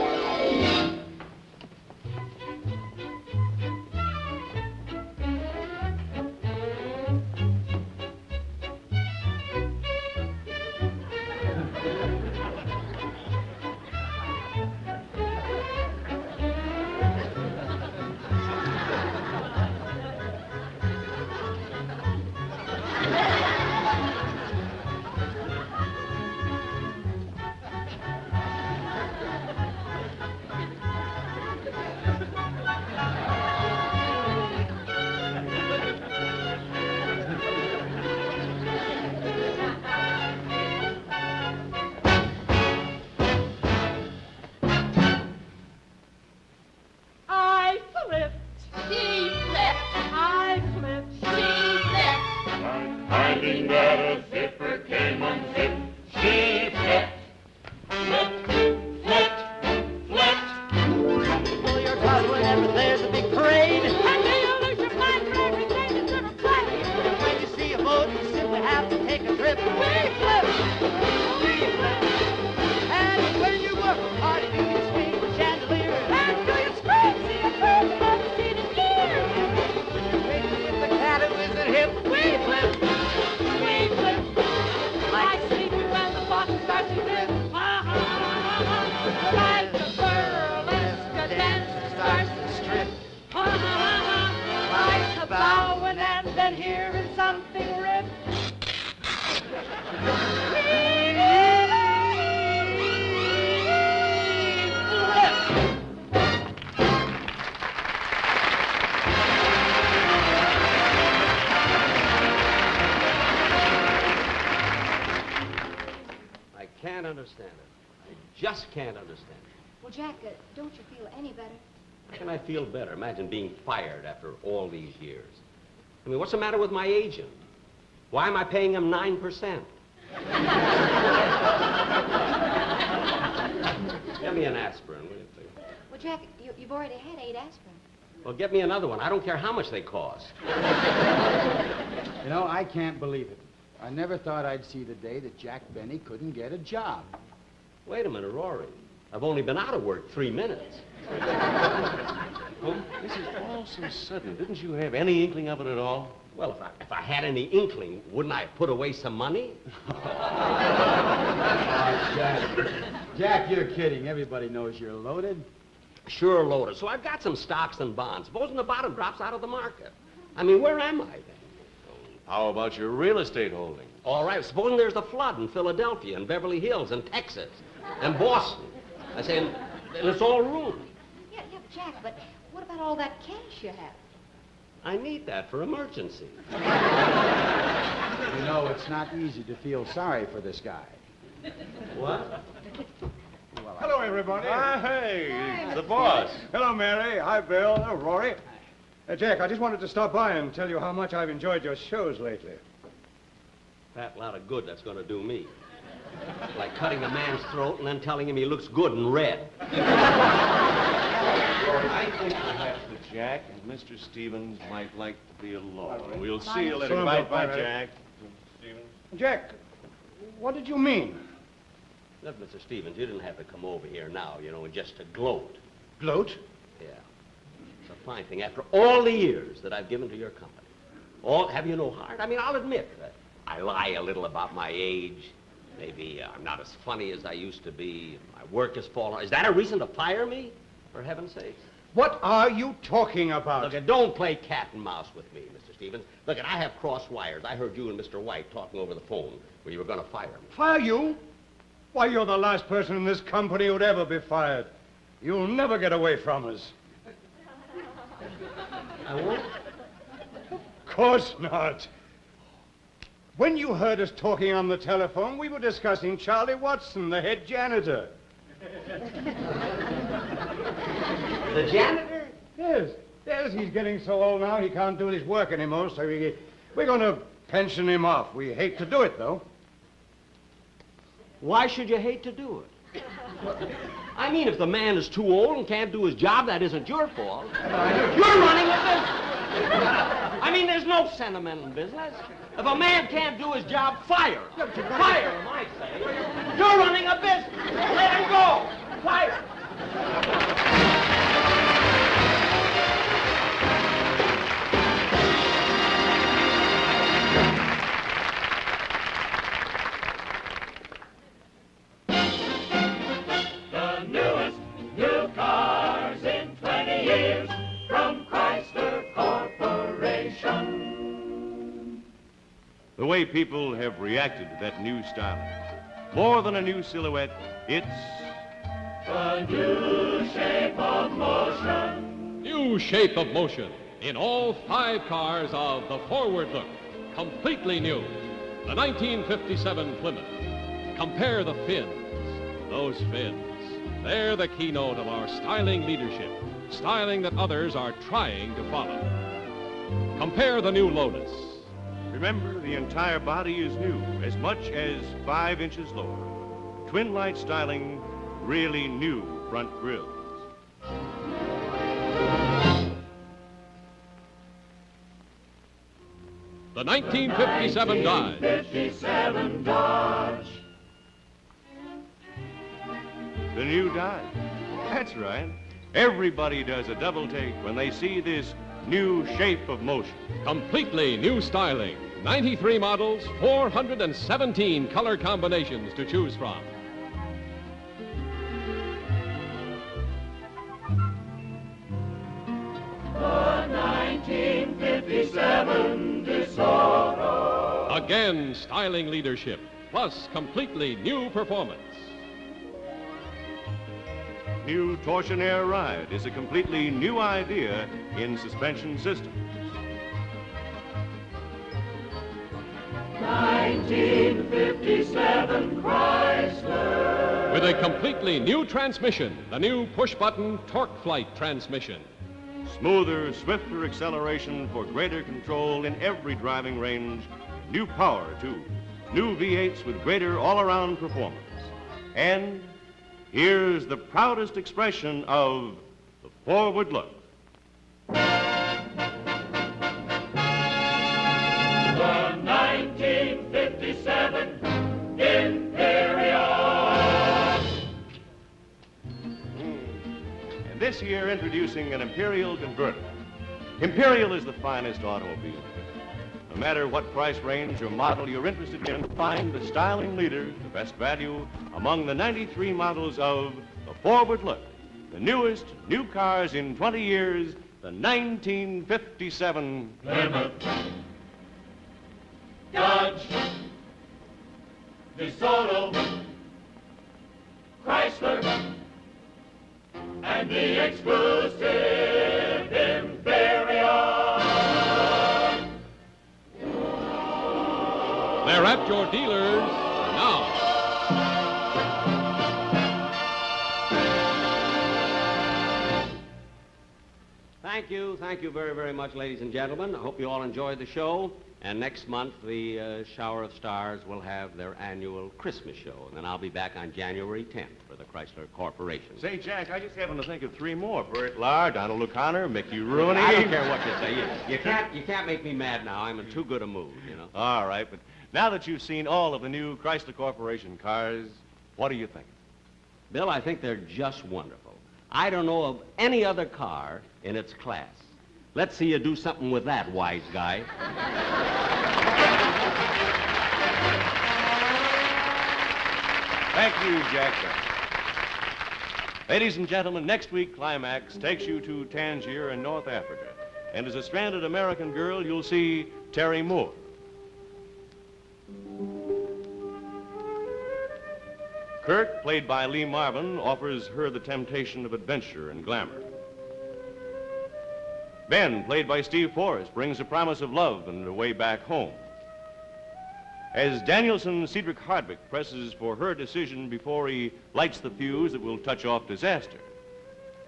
can't understand it. I just can't understand it. Well, Jack, don't you feel any better? How can I feel better? Imagine being fired after all these years. I mean, what's the matter with my agent? Why am I paying him 9%? Get me an aspirin, will you, please? Well, Jack, you've already had 8 aspirin. Well, get me another one. I don't care how much they cost. You know, I can't believe it. I never thought I'd see the day that Jack Benny couldn't get a job. Wait a minute, Rory. I've only been out of work 3 minutes. Well, this is all so sudden. Didn't you have any inkling of it at all? Well, if I had any inkling, wouldn't I have put away some money? Jack, you're kidding. Everybody knows you're loaded. Sure loaded. So I've got some stocks and bonds. Supposing the bottom drops out of the market. I mean, where am I then? How about your real estate holdings? All right, supposing there's a flood in Philadelphia and Beverly Hills and Texas and Boston. I say, and it's all ruined. Yeah, Jack, but what about all that cash you have? I need that for emergency. You know, it's not easy to feel sorry for this guy. What? Well, hello, everybody. Hey, it's the boss. Hello, Mary. Hi, Bill. Hello, Rory. Jack, I just wanted to stop by and tell you how much I've enjoyed your shows lately. Fat lot of good that's going to do me. Like cutting a man's throat and then telling him he looks good in red. I think perhaps that Jack and Mr. Stevens might like to be alone. We'll see you later. Bye, Jack. Stevens. Jack, what did you mean? Look, Mr. Stevens, you didn't have to come over here now, you know, just to gloat. Gloat? Yeah. It's a fine thing. After all the years that I've given to your company, have you no heart? I mean, I'll admit that I lie a little about my age. Maybe I'm not as funny as I used to be. My work has fallen. Is that a reason to fire me, for heaven's sake? What are you talking about? Look, don't play cat and mouse with me, Mr. Stevens. Look, I have cross wires. I heard you and Mr. White talking over the phone where you were going to fire me. Fire you? Why, you're the last person in this company who'd ever be fired. You'll never get away from us. I won't? Of course not. When you heard us talking on the telephone, we were discussing Charlie Watson, the head janitor. The janitor? Yes. Yes, he's getting so old now he can't do his work anymore, so we're going to pension him off. We hate to do it, though. Why should you hate to do it? I mean, if the man is too old and can't do his job, that isn't your fault. You're running a business. I mean, there's no sentiment in business. If a man can't do his job, fire him. Fire him, I say. You're running a business. Let him go. Fire him. The way people have reacted to that new styling. More than a new silhouette, it's a new shape of motion. New shape of motion in all 5 cars of the Forward Look. Completely new. The 1957 Plymouth. Compare the fins. Those fins. They're the keynote of our styling leadership. Styling that others are trying to follow. Compare the new Lotus. Remember, the entire body is new, as much as 5 inches lower. Twin light styling, really new front grills. The 1957 Dodge. 1957 Dodge. The new Dodge. That's right. Everybody does a double take when they see this new shape of motion. Completely new styling. 93 models, 417 color combinations to choose from. The 1957 DeSoto. Again, styling leadership, plus completely new performance. New Torsionaire Ride is a completely new idea in suspension systems. 19 1957 Chrysler. With a completely new transmission, the new push-button Torque Flight transmission. Smoother, swifter acceleration for greater control in every driving range. New power, too. New V8s with greater all-around performance. And here's the proudest expression of the forward look. The 1957 Imperial. And this year, introducing an Imperial convertible. Imperial is the finest automobile. No matter what price range or model you're interested in, find the styling leader, the best value, among the 93 models of the Forward Look. The newest new cars in 20 years, the 1957 Plymouth, Dodge, DeSoto, Chrysler, and the exclusive Imperial. They're at your dealers now. Thank you very, very much, ladies and gentlemen. I hope you all enjoyed the show. And next month, the Shower of Stars will have their annual Christmas show. And then I'll be back on January 10th for the Chrysler Corporation. Say, Jack, I just happened to think of three more. Bert Lahr, Donald O'Connor, Mickey Rooney. I don't care what you say. You can't make me mad now. I'm in too good a mood, you know. All right, but now that you've seen all of the new Chrysler Corporation cars, what do you think? Bill, I think they're just wonderful. I don't know of any other car in its class. Let's see you do something with that, wise guy. Thank you, Jack. Ladies and gentlemen, next week, Climax takes you to Tangier in North Africa. And as a stranded American girl, you'll see Terry Moore. Kirk, played by Lee Marvin, offers her the temptation of adventure and glamour. Ben, played by Steve Forrest, brings a promise of love and a way back home. As Danielson, Cedric Hardwick presses for her decision before he lights the fuse that will touch off disaster.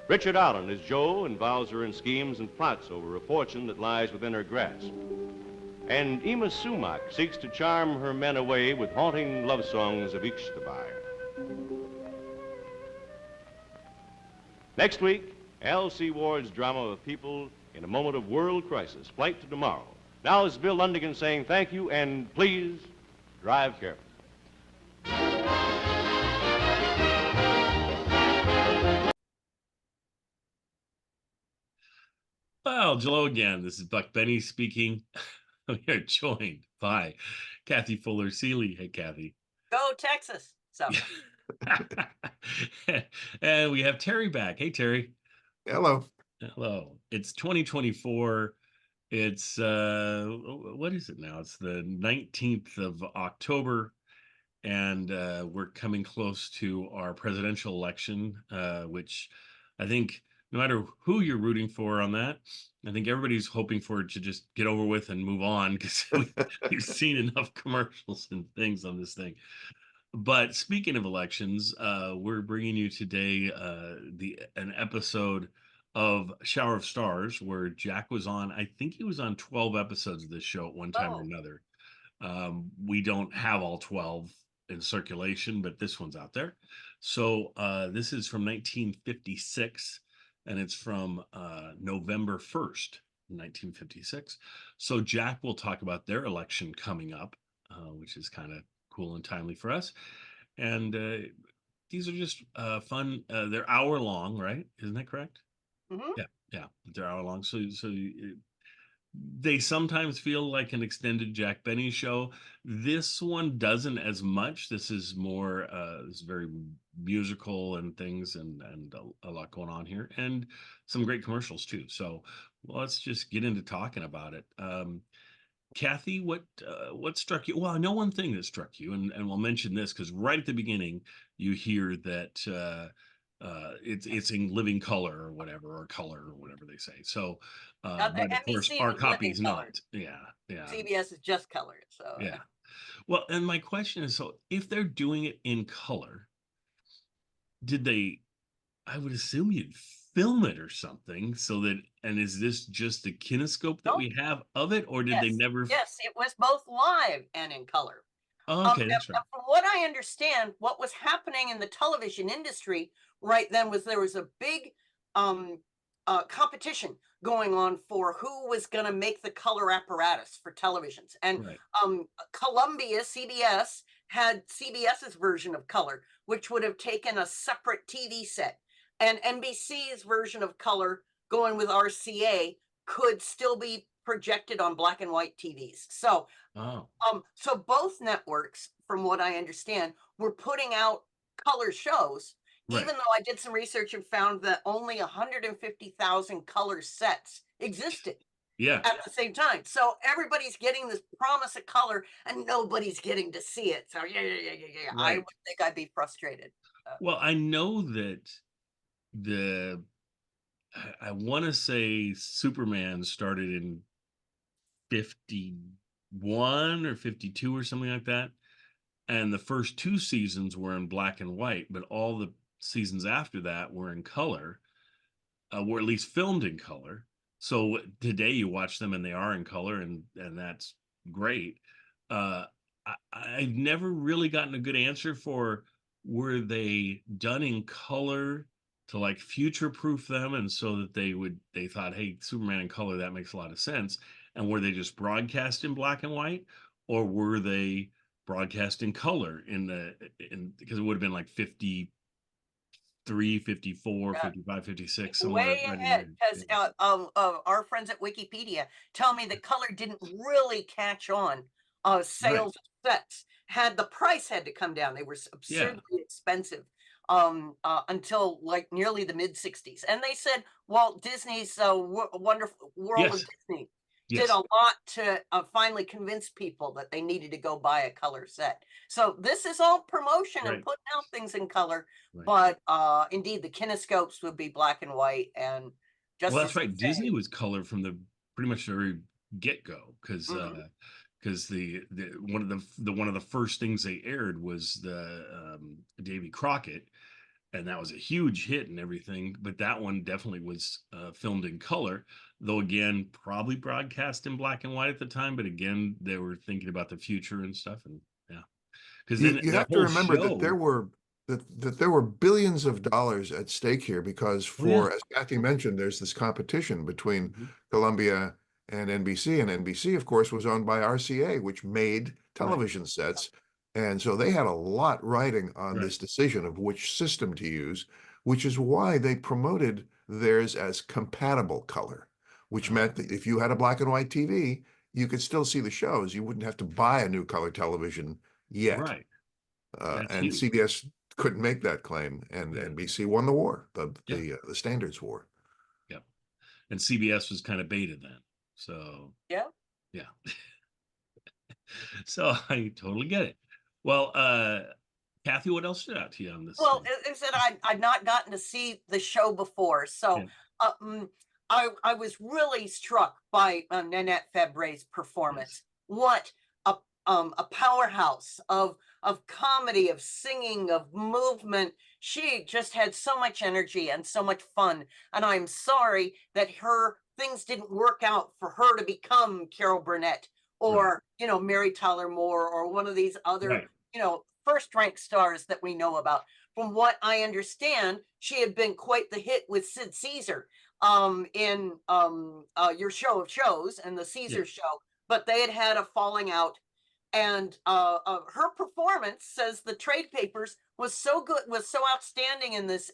Richard Allen as Joe involves her in schemes and plots over a fortune that lies within her grasp. And Ema Sumac seeks to charm her men away with haunting love songs of Ishtabar. Next week, L.C. Ward's drama of people in a moment of world crisis, Flight to Tomorrow. Now it's Bill Lundigan saying thank you, and please drive carefully. Well, hello again. This is Buck Benny speaking. We are joined by Kathy Fuller Seeley. Hey, Kathy. Go Texas. So. And we have Terry back. Hey, Terry. Hello. Hello. It's 2024. It's what is it now? It's the 19th of October, and we're coming close to our presidential election, which I think no matter who you're rooting for on that, I think everybody's hoping for it to just get over with and move on, because we've seen enough commercials and things on this thing. But speaking of elections, we're bringing you today an episode of Shower of Stars, where Jack was on. I think he was on 12 episodes of this show at one time or another. We don't have all 12 in circulation, but this one's out there. So this is from 1956, and it's from November 1st, 1956. So Jack will talk about their election coming up, which is kind of cool and timely for us. And these are just fun. They're hour long, right? Isn't that correct? Mm-hmm. Yeah, they're hour long. So they sometimes feel like an extended Jack Benny show. This one doesn't as much. This is more, it's very musical and things, and a lot going on here, and some great commercials too. So let's just get into talking about it. Kathy, what struck you? Well, I know one thing that struck you, and we'll mention this because right at the beginning you hear that it's in living color or whatever, or color or whatever they say. So, but of course, our copy is not. Yeah. CBS is just colored. So yeah. Well, and my question is, so if they're doing it in color, did they, I would assume you'd film it or something so that, and is this just a kinescope that we have of it, or did they never? Yes, it was both live and in color. Oh, okay, that's right. From what I understand, what was happening in the television industry right then was there was a big competition going on for who was going to make the color apparatus for televisions. And Columbia, CBS, had CBS's version of color, which would have taken a separate TV set. And NBC's version of color, going with RCA, could still be projected on black and white TVs. So, so both networks, from what I understand, were putting out color shows, even though I did some research and found that only 150,000 color sets existed at the same time. So everybody's getting this promise of color and nobody's getting to see it. So yeah. I would think I'd be frustrated. Well, I know that I want to say Superman started in 51 or 52 or something like that. And the first 2 seasons were in black and white, but all the seasons after that were in color, were at least filmed in color. So today you watch them and they are in color, and that's great. I've never really gotten a good answer for, were they done in color to like future proof them, and so that they thought, hey, Superman in color, that makes a lot of sense. And were they just broadcast in black and white, or were they broadcast in color because it would have been like 53, 54, 55, 56, somewhere way ahead, because our friends at Wikipedia tell me the color didn't really catch on. Sales sets the price had to come down. They were absurdly expensive until like nearly the mid 60s. And they said Walt Disney's Wonderful World of Disney did a lot to finally convince people that they needed to go buy a color set. So this is all promotion and putting out things in color. But indeed, the kinescopes would be black and white. And just well, that's right. Disney was color from the pretty much the very get-go, because the one of the first things they aired was the Davy Crockett, and that was a huge hit and everything. But that one definitely was filmed in color, though again, probably broadcast in black and white at the time. But again, they were thinking about the future and stuff, and because you have to remember that there were billions of dollars at stake here, because as Kathy mentioned, there's this competition between Columbia and NBC, and NBC, of course, was owned by RCA, which made television sets. And so they had a lot riding on this decision of which system to use, which is why they promoted theirs as compatible color, which meant that if you had a black and white TV, you could still see the shows. You wouldn't have to buy a new color television yet. And CBS couldn't make that claim, and NBC won the war, the standards war. Yep. And CBS was kind of baited then. So yeah. So I totally get it. Well, Kathy, what else stood out to you on this? Well, is that I'd not gotten to see the show before, so I was really struck by Nanette Fabray's performance. What a powerhouse of comedy, of singing, of movement. She just had so much energy and so much fun, and I'm sorry that things didn't work out for her to become Carol Burnett or Mary Tyler Moore or one of these other first-rank stars that we know about. From what I understand, she had been quite the hit with Sid Caesar in Your Show of Shows and the Caesar Show, but they had a falling out. And her performance, says the trade papers, was so good, was so outstanding in this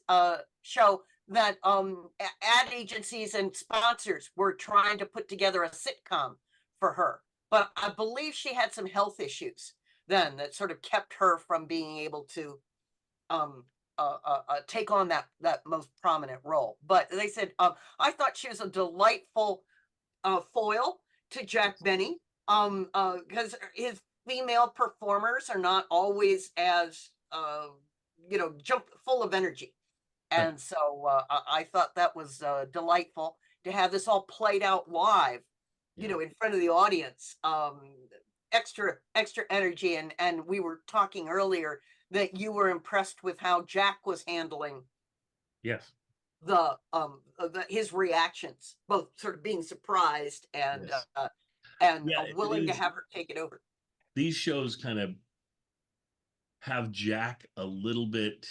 show that ad agencies and sponsors were trying to put together a sitcom for her. But I believe she had some health issues then that sort of kept her from being able to take on that most prominent role. But they said, I thought she was a delightful foil to Jack Benny, because his female performers are not always as, full of energy. And so I thought that was delightful to have this all played out live, in front of the audience. extra energy, and we were talking earlier that you were impressed with how Jack was handling Yes. His reactions, both sort of being surprised and Yeah, willing to have her take it over. These shows kind of have Jack a little bit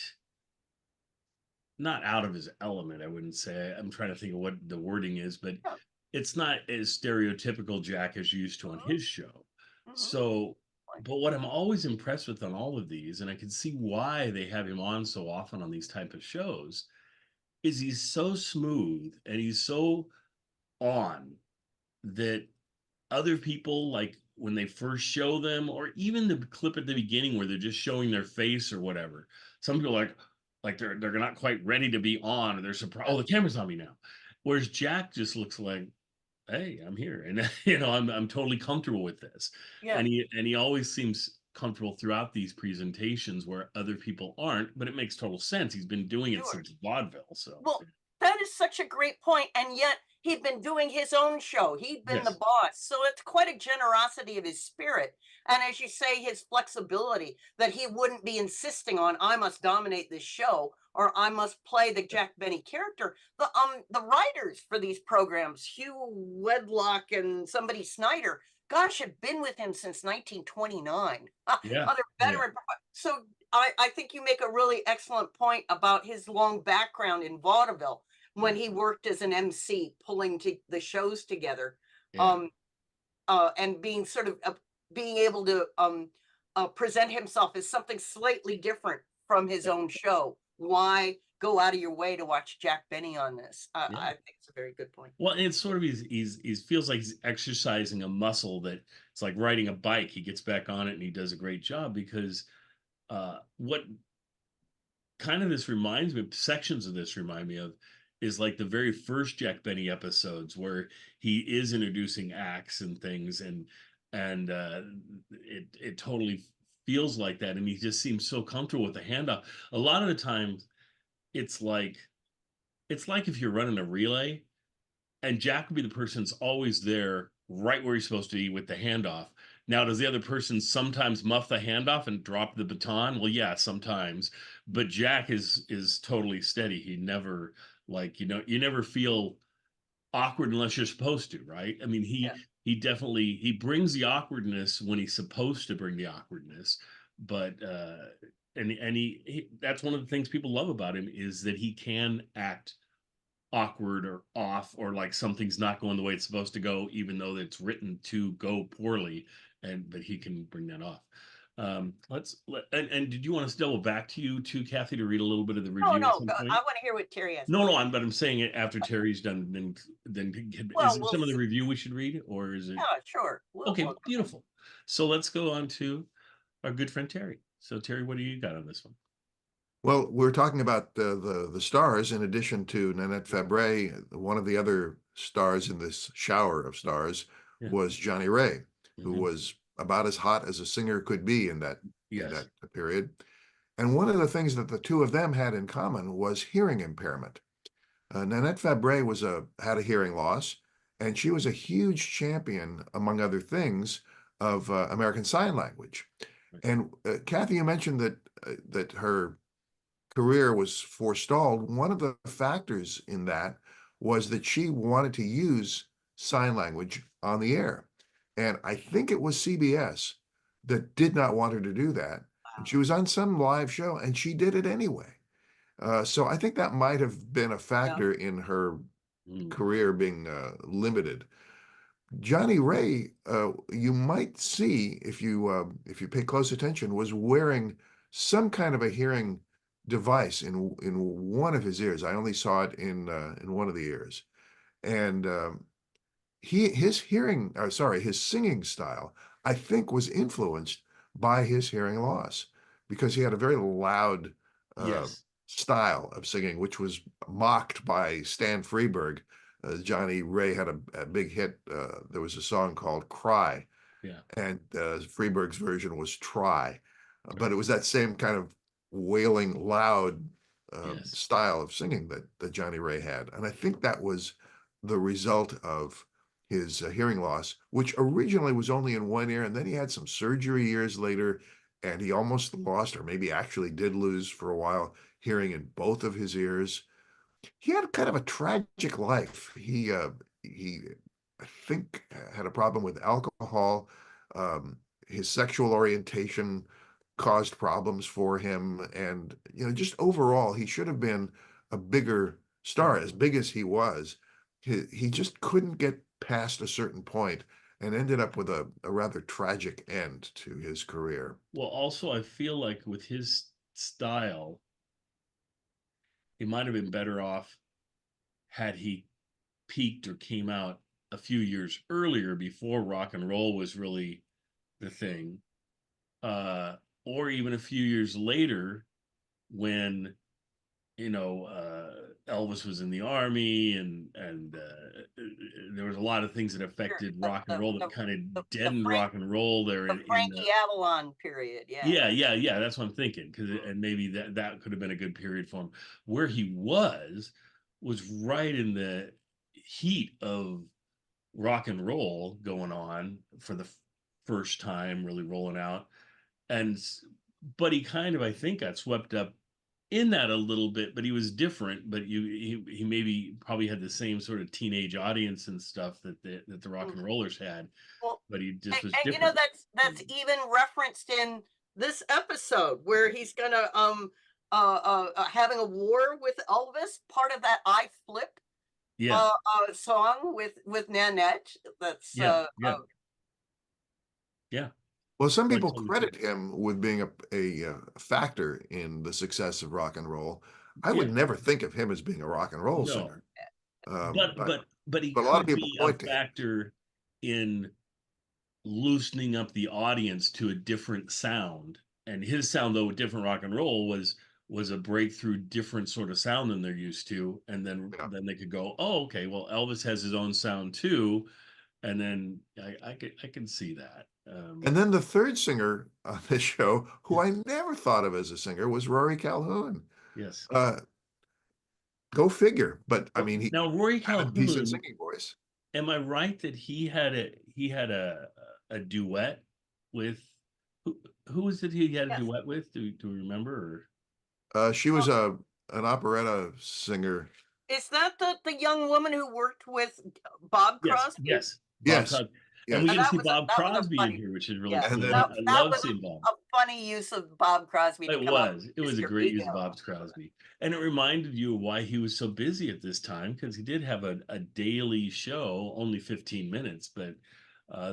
not out of his element, I wouldn't say. I'm trying to think of what the wording is, but it's not as stereotypical Jack as you used to on his show. So, but what I'm always impressed with on all of these, and I can see why they have him on so often on these type of shows, is he's so smooth and he's so on that other people, like when they first show them, or even the clip at the beginning where they're just showing their face or whatever, some people are like they're not quite ready to be on, or they're surprised, oh, the camera's on me now. Whereas Jack just looks like, hey, I'm here, and I'm totally comfortable with this. Yeah. And he always seems comfortable throughout these presentations where other people aren't, but it makes total sense. He's been doing it since vaudeville. So well, that is such a great point, and yet he'd been doing his own show. He'd been the boss, so it's quite a generosity of his spirit, and as you say, his flexibility, that he wouldn't be insisting on, I must dominate this show, or I must play the Jack Benny character. The writers for these programs, Hugh Wedlock and somebody Snyder, gosh, had been with him since 1929. Other veteran. So I think you make a really excellent point about his long background in vaudeville when he worked as an MC, pulling the shows together, and being sort of being able to present himself as something slightly different from his own show. Why go out of your way to watch Jack Benny on this? I think it's a very good point. Well, it's sort of he feels like he's exercising a muscle that it's like riding a bike. He gets back on it and he does a great job, because what kind of this reminds me, sections of this remind me of, is like the very first Jack Benny episodes where he is introducing acts and things, and it totally feels like that, and he just seems so comfortable with the handoff. A lot of the times, it's like if you're running a relay, and Jack would be the person that's always there, right where he's supposed to be with the handoff. Now, does the other person sometimes muff the handoff and drop the baton? Well, yeah, sometimes, but Jack is totally steady. He never, you never feel awkward unless you're supposed to, right? I mean, he definitely, he brings the awkwardness when he's supposed to bring the awkwardness, but and he that's one of the things people love about him, is that he can act awkward or off, or like something's not going the way it's supposed to go, even though it's written to go poorly, but he can bring that off. And did you want us to double back to you too, Kathy, to read a little bit of the review? No, I want to hear what Terry has. No, but I'm saying it after Terry's done. Then is it some of the review we should read, or is it? Yeah, sure. Okay, beautiful. So let's go on to our good friend Terry. So Terry, what do you got on this one? Well, we're talking about the stars. In addition to Nanette Fabray, one of the other stars in this shower of stars was Johnny Ray, who was about as hot as a singer could be in that period. And one of the things that the two of them had in common was hearing impairment. Nanette Fabray had a hearing loss, and she was a huge champion, among other things, of American Sign Language. And Kathy, you mentioned that her career was forestalled. One of the factors in that was that she wanted to use sign language on the air. And I think it was CBS that did not want her to do that. And she was on some live show and she did it anyway. So I think that might have been a factor in her career being limited. Johnny Ray, you might see, if you pay close attention, was wearing some kind of a hearing device in one of his ears. I only saw it in one of the ears, and his singing style, I think, was influenced by his hearing loss, because he had a very loud style of singing, which was mocked by Stan Freberg. Johnny Ray had a big hit. There was a song called "Cry," and Freberg's version was "Try," but it was that same kind of wailing, loud style of singing that Johnny Ray had. And I think that was the result of his hearing loss, which originally was only in one ear, and then he had some surgery years later, and he almost lost, or maybe actually did lose for a while, hearing in both of his ears. He had kind of a tragic life. He I think, had a problem with alcohol. His sexual orientation caused problems for him, and just overall, he should have been a bigger star, as big as he was. He just couldn't get past a certain point and ended up with a rather tragic end to his career. Well, also, I feel like with his style, he might have been better off had he peaked or came out a few years earlier, before rock and roll was really the thing, or even a few years later when Elvis was in the army, and there was a lot of things that affected rock and roll that kind of deadened rock and roll there. The Frankie Avalon period, yeah. That's what I'm thinking, and maybe that could have been a good period for him. Where he was right in the heat of rock and roll going on for the first time, really rolling out, but he kind of, I think, got swept up in that a little bit, but he was different. But he maybe probably had the same sort of teenage audience and stuff that the rock and rollers had. Well, but he just was and different. That's even referenced in this episode, where he's gonna having a war with Elvis, part of that I Flip song with Nanette. That's yeah. Well, some people credit him with being a factor in the success of rock and roll. I would never think of him as being a rock and roll singer. But he a lot of could people be point a to him. factor in loosening up the audience to a different sound. And his sound, though, with different rock and roll, was a breakthrough, different sort of sound than they're used to. And then they could go, oh, okay, well, Elvis has his own sound too. And then I can see that. And then the third singer on this show, who I never thought of as a singer, was Rory Calhoun. Yes. Go figure. But I mean, he now Rory had a Calhoun, decent singing voice. Am I right that he had a duet with who was it he had a duet with? Do you remember? She was an operetta singer. Is that the young woman who worked with Bob Crosby? Yes. Yes. And we get to see Bob Crosby in here, which is really cool. That I love was seeing Bob. a funny use of Bob Crosby. It was a great use of Bob Crosby. And it reminded you of why he was so busy at this time, because he did have a daily show, only 15 minutes, but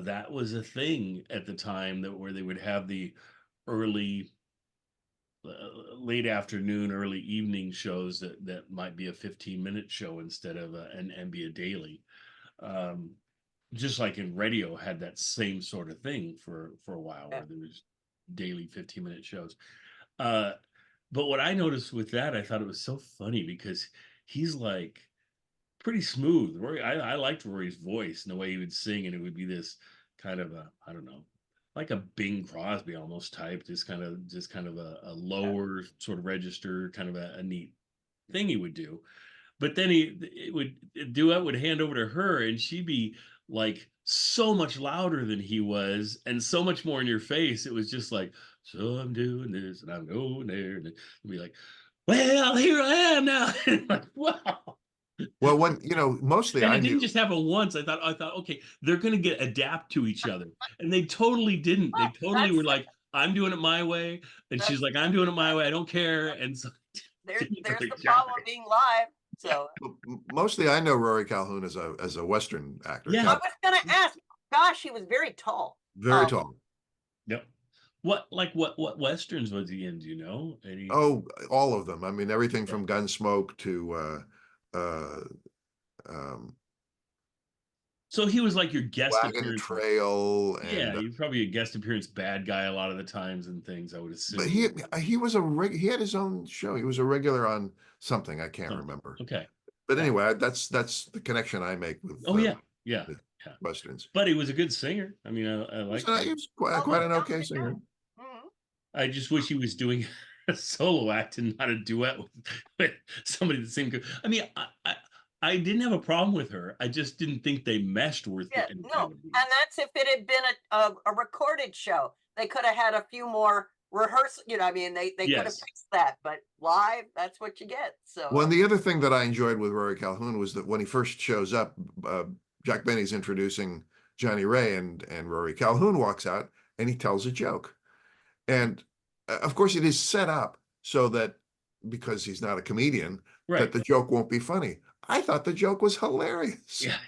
that was a thing at the time, where they would have the early, late afternoon, early evening shows that might be a 15-minute show instead of and be a daily. Just like in radio had that same sort of thing for a while, where there was daily 15-minute shows. But what I noticed with that, I thought it was so funny, because he's like pretty smooth. Rory, I liked Rory's voice and the way he would sing, and it would be this kind of I don't know, like a Bing Crosby almost type, just kind of a lower sort of register, kind of a neat thing he would do. But then duet would hand over to her, and she'd be like so much louder than he was, and so much more in your face. It was just like, so I'm doing this and I'm going there, and it'd be like, well, here I am now. Like, wow. Well, when mostly and I didn't just happen once. I thought, okay, they're gonna adapt to each other, and they totally didn't. They totally were like, I'm doing it my way, and she's like, I'm doing it my way. I don't care. And so there's the problem of being live. So mostly I know Rory Calhoun as a Western actor. Yeah, I was gonna ask. Gosh, he was very tall. Very tall. Yep. What Westerns was he in? Do you know? Oh, all of them. I mean, everything from Gunsmoke to so he was like your guest appearance Trail. And, he's probably a guest appearance bad guy a lot of the times and things, I would assume. But he was he had his own show. He was a regular on something I can't remember. Okay. But anyway, that's the connection I make with. Yeah. Westerns. But he was a good singer. I mean, I like. He was quite an okay singer. I just wish he was doing a solo act and not a duet with somebody that seemed good. I mean, I didn't have a problem with her. I just didn't think they meshed worth Yeah, any no, kind of and that's if it had been a recorded show. They could have had a few more rehearsal. You know, I mean, they could have Yes. fixed that, but live, that's what you get. So Well, and the other thing that I enjoyed with Rory Calhoun was that when he first shows up, Jack Benny's introducing Johnny Ray, and Rory Calhoun walks out and he tells a joke. And of course, it is set up so that because he's not a comedian, that the joke won't be funny. I thought the joke was hilarious. Yeah.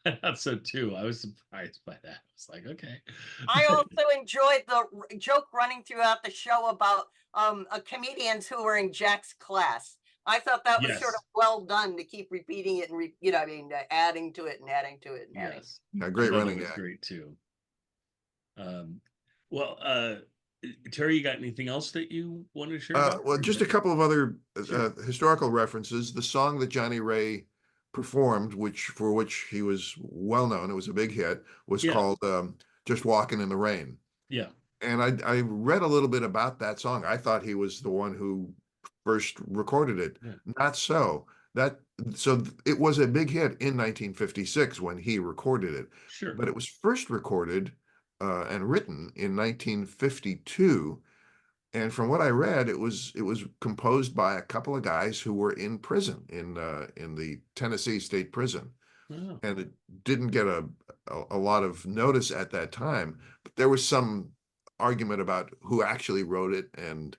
I thought so too. I was surprised by that. I was like, okay. I also enjoyed the joke running throughout the show about comedians who were in Jack's class. I thought that was sort of well done to keep repeating it and you know, I mean, adding to it and adding to it and adding. Yes. Yeah, great running. Was great too. Well, Terry, you got anything else that you wanted to share about? Well, just a couple of other historical references. The song that Johnny Ray performed, for which he was well known, it was a big hit, was called "Just Walking in the Rain." Yeah. And I read a little bit about that song. I thought he was the one who first recorded it. Yeah. Not so. So it was a big hit in 1956 when he recorded it. Sure. But it was first recorded and written in 1952. And from what I read, it was composed by a couple of guys who were in prison in the Tennessee State Prison. Oh. And it didn't get a lot of notice at that time. But there was some argument about who actually wrote it and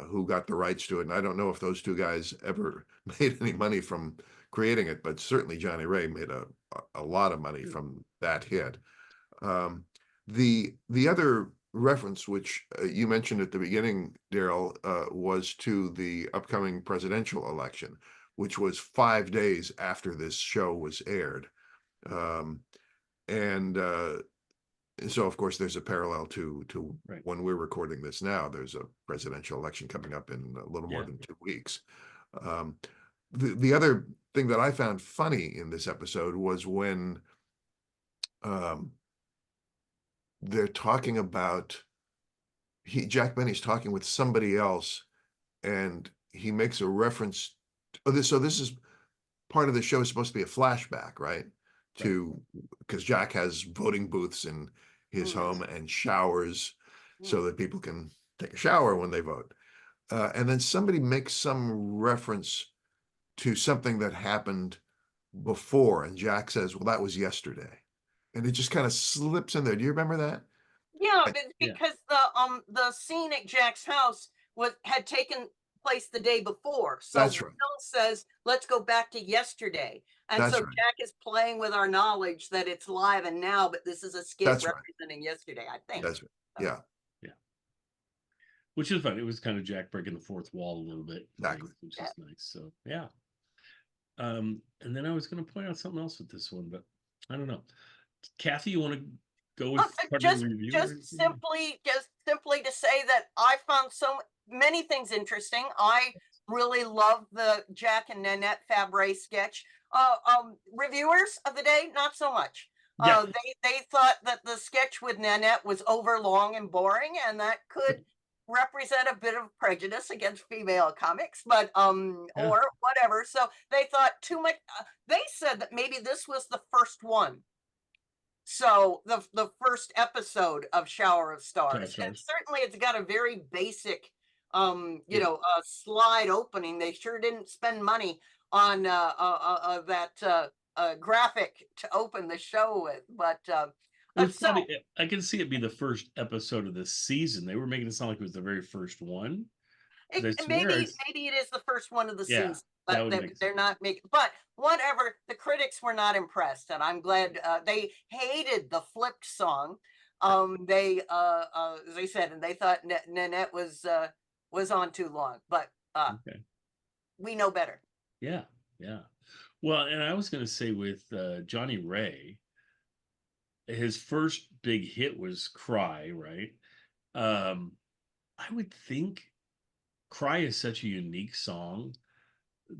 who got the rights to it. And I don't know if those two guys ever made any money from creating it, but certainly Johnny Ray made a lot of money from that hit. The other reference, which you mentioned at the beginning, Daryl, was to the upcoming presidential election, which was 5 days after this show was aired. So, of course, there's a parallel to when we're recording this now. There's a presidential election coming up in a little more than 2 weeks. The other thing that I found funny in this episode was when they're talking about Jack Benny's talking with somebody else, and he makes a reference. So this is part of the show is supposed to be a flashback, right? Because Jack has voting booths in his home and showers so that people can take a shower when they vote. And then somebody makes some reference to something that happened before, and Jack says, "Well, that was yesterday." And it just kind of slips in there. Do you remember that? Yeah, because the scene at Jack's house had taken place the day before. So That's right. Bill says, "Let's go back to yesterday." And That's so right. Jack is playing with our knowledge that it's live and now, but this is a skit That's right. representing yesterday, I think. That's right. Yeah. Which is fun. It was kind of Jack breaking the fourth wall a little bit. Exactly. Which is nice. So yeah. And then I was going to point out something else with this one, but I don't know. Kathy, you want to go with part of the review? Just simply to say that I found so many things interesting. I really love the Jack and Nanette Fabray sketch. Reviewers of the day, not so much. They thought that the sketch with Nanette was overlong and boring, and that could represent a bit of prejudice against female comics, but or whatever. So they thought too much. They said that maybe this was the first one. So the first episode of Shower of Stars, and certainly it's got a very basic, slide opening. They sure didn't spend money on that graphic to open the show with, but I can see it be the first episode of this season. They were making it sound like it was the very first one. Maybe it is the first one of the season, but they're not making. But whatever, the critics were not impressed, and I'm glad. They hated the flipped song. They as I said, and they thought Nanette was on too long, but we know better. Yeah. Well, and I was going to say with Johnny Ray, his first big hit was Cry, right? I would think Cry is such a unique song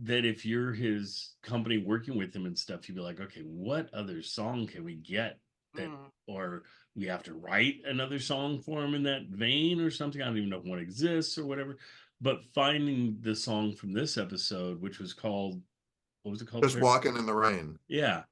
that if you're his company working with him and stuff, you'd be like, okay, what other song can we get that, or we have to write another song for him in that vein or something. I don't even know if one exists or whatever. But finding the song from this episode, which was called, what was it called? Just Walking in the Rain. Yeah,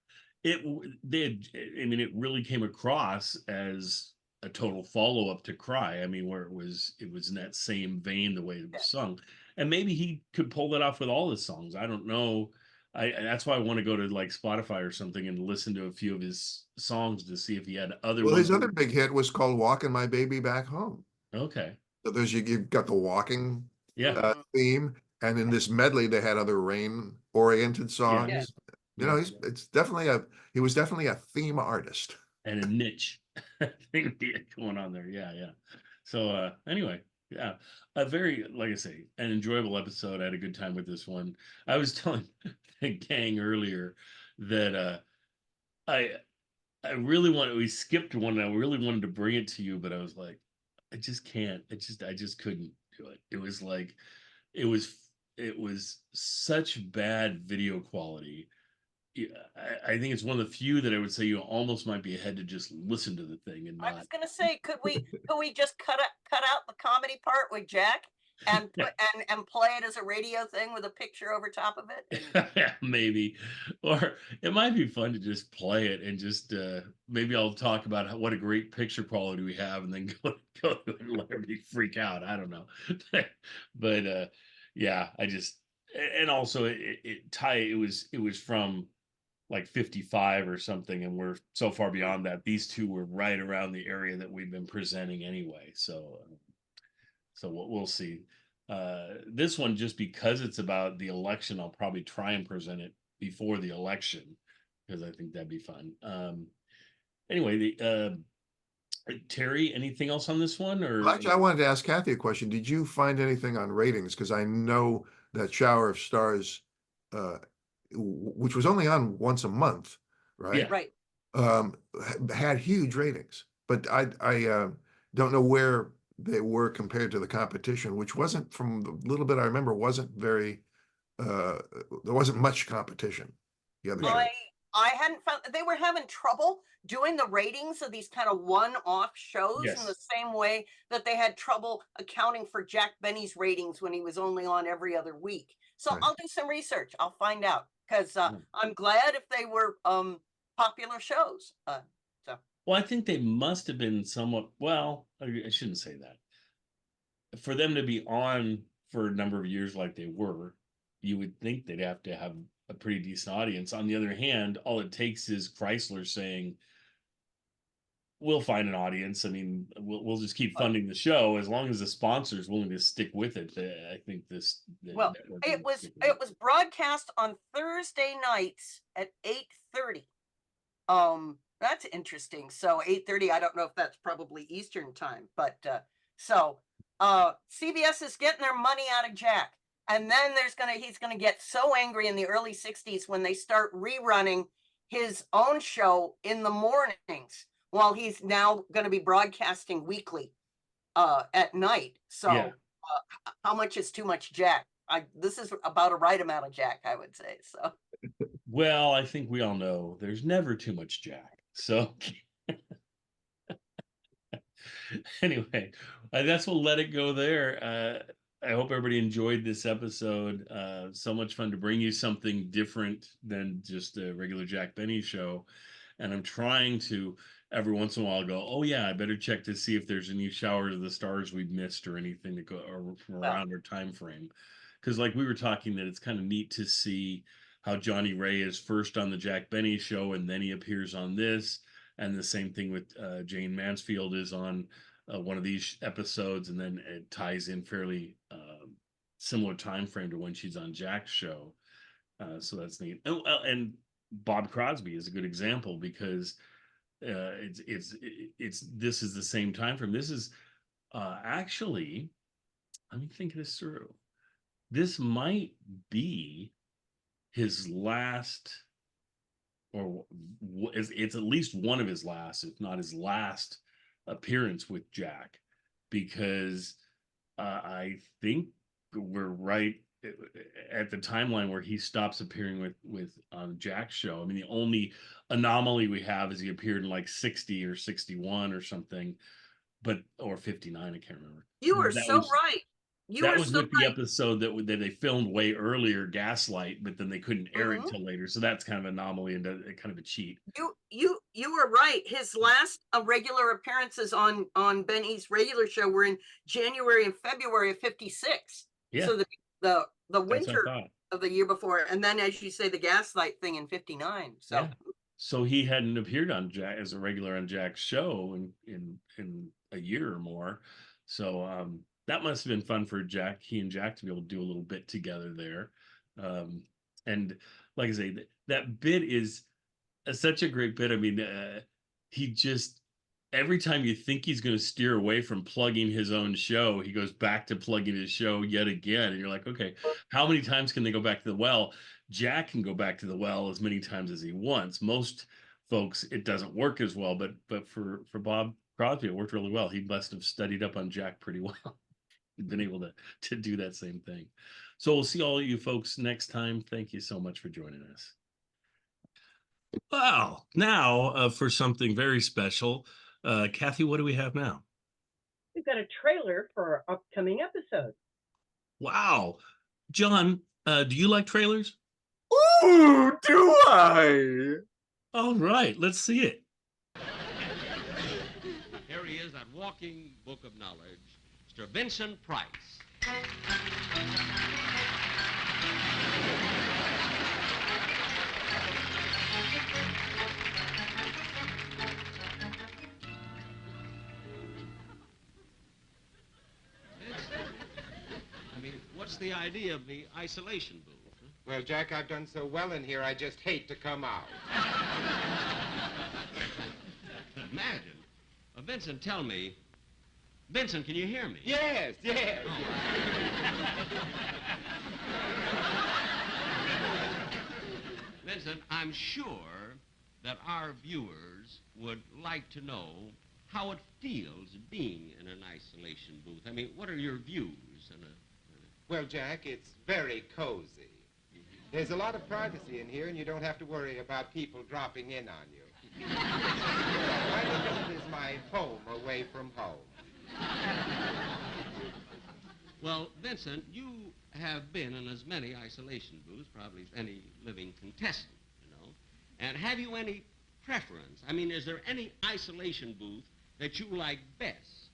I mean, it really came across as a total follow-up to Cry. I mean, where it was in that same vein, the way it was sung. And maybe he could pull that off with all his songs. I don't know. That's why I want to go to like Spotify or something and listen to a few of his songs to see if he had other Well, ones. his other big hit was called Walking My Baby Back Home. Okay. So you've got the walking Yeah. theme, and in this medley they had other rain-oriented songs. Yeah. You know, he was definitely a theme artist. And a niche thing going on there. Yeah, yeah. So anyway, yeah, a very, like I say, an enjoyable episode. I had a good time with this one. I was telling the gang earlier that I really wanted, we skipped one and I really wanted to bring it to you, but I was like, I just can't. I just couldn't do it. It was like it was such bad video quality. Yeah, I think it's one of the few that I would say you almost might be ahead to just listen to the thing and I not. was going to say, could we just cut out the comedy part with Jack and and play it as a radio thing with a picture over top of it? Yeah, maybe, or it might be fun to just play it and just maybe I'll talk about what a great picture quality we have, and then go and let everybody freak out. I don't know, but yeah, I just, and also it was from like 55 or something, and we're so far beyond that. These two were right around the area that we've been presenting anyway, so we'll see. This one, just because it's about the election, I'll probably try and present it before the election because I think that'd be fun. Anyway, Terry, anything else on this one? Or Actually, I wanted to ask Kathy a question. Did you find anything on ratings? Because I know that Shower of Stars, which was only on once a month, right? Yeah. Right. Had huge ratings, but I don't know where they were compared to the competition, which wasn't, from the little bit I remember, wasn't very, there wasn't much competition. The other show. I hadn't found, they were having trouble doing the ratings of these kind of one-off shows in the same way that they had trouble accounting for Jack Benny's ratings when he was only on every other week. So I'll do some research. I'll find out, because I'm glad if they were popular shows. Well, I think they must have been somewhat, well, I shouldn't say that. For them to be on for a number of years like they were, you would think they'd have to have a pretty decent audience. On the other hand, all it takes is Chrysler saying, we'll find an audience. I mean, we'll just keep funding the show as long as the sponsor's willing to stick with it. I think this. Well, it was broadcast on Thursday nights at 8:30. That's interesting. So 8:30, I don't know if that's probably Eastern time, but CBS is getting their money out of Jack. And then he's gonna get so angry in the early 60s when they start rerunning his own show in the mornings while he's now going to be broadcasting weekly at night. So how much is too much Jack? This is about a right amount of Jack, I would say. So. Well, I think we all know there's never too much Jack. So anyway, I guess we'll let it go there. I hope everybody enjoyed this episode. So much fun to bring you something different than just a regular Jack Benny show. And I'm trying to every once in a while go, oh yeah, I better check to see if there's any Showers of the Stars we've missed or anything to go or around our time frame. Because like we were talking, that it's kind of neat to see how Johnny Ray is first on the Jack Benny show and then he appears on this. And the same thing with Jane Mansfield is on one of these episodes, and then it ties in fairly similar time frame to when she's on Jack's show. So that's neat. And Bob Crosby is a good example because this is the same time frame. This is actually, let me think this through. This might be his last, or it's at least one of his last, if not his last appearance with Jack, because I think we're right at the timeline where he stops appearing with on Jack's show. I mean, the only anomaly we have is he appeared in like 60 or 61 or something, or 59, I can't remember. You were so right. That was with the episode that they filmed way earlier, Gaslight, but then they couldn't air it until later. So that's kind of an anomaly and kind of a cheat. You were right. His last regular appearances on Benny's regular show were in January and February of '56. Yeah. So the winter of the year before, and then, as you say, the Gaslight thing in '59. So. Yeah. So he hadn't appeared on Jack as a regular on Jack's show in a year or more. So that must have been fun for Jack. He and Jack to be able to do a little bit together there. And like I say, that bit is such a great bit. I mean, he just, every time you think he's going to steer away from plugging his own show, he goes back to plugging his show yet again. And you're like, okay, how many times can they go back to the well? Jack can go back to the well as many times as he wants. Most folks, it doesn't work as well, but for Bob Crosby, it worked really well. He must have studied up on Jack pretty well. He'd been able to do that same thing. So we'll see all of you folks next time. Thank you so much for joining us. Wow. Now for something very special. Kathy, what do we have now? We've got a trailer for our upcoming episode. Wow. John, do you like trailers? Ooh, do I? All right, let's see it. Here he is, that walking book of knowledge, Mr. Vincent Price. I mean, what's the idea of the isolation booth? Huh? Well, Jack, I've done so well in here, I just hate to come out. Imagine. Vincent, tell me. Vincent, can you hear me? Yes, yes. Oh. Vincent, I'm sure that our viewers would like to know how it feels being in an isolation booth. I mean, what are your views? Well, Jack, it's very cozy. There's a lot of privacy in here, and you don't have to worry about people dropping in on you. I think this is my home away from home. Well, Vincent, you have been in as many isolation booths, probably as any living contestant, you know. And have you any preference? I mean, is there any isolation booth that you like best?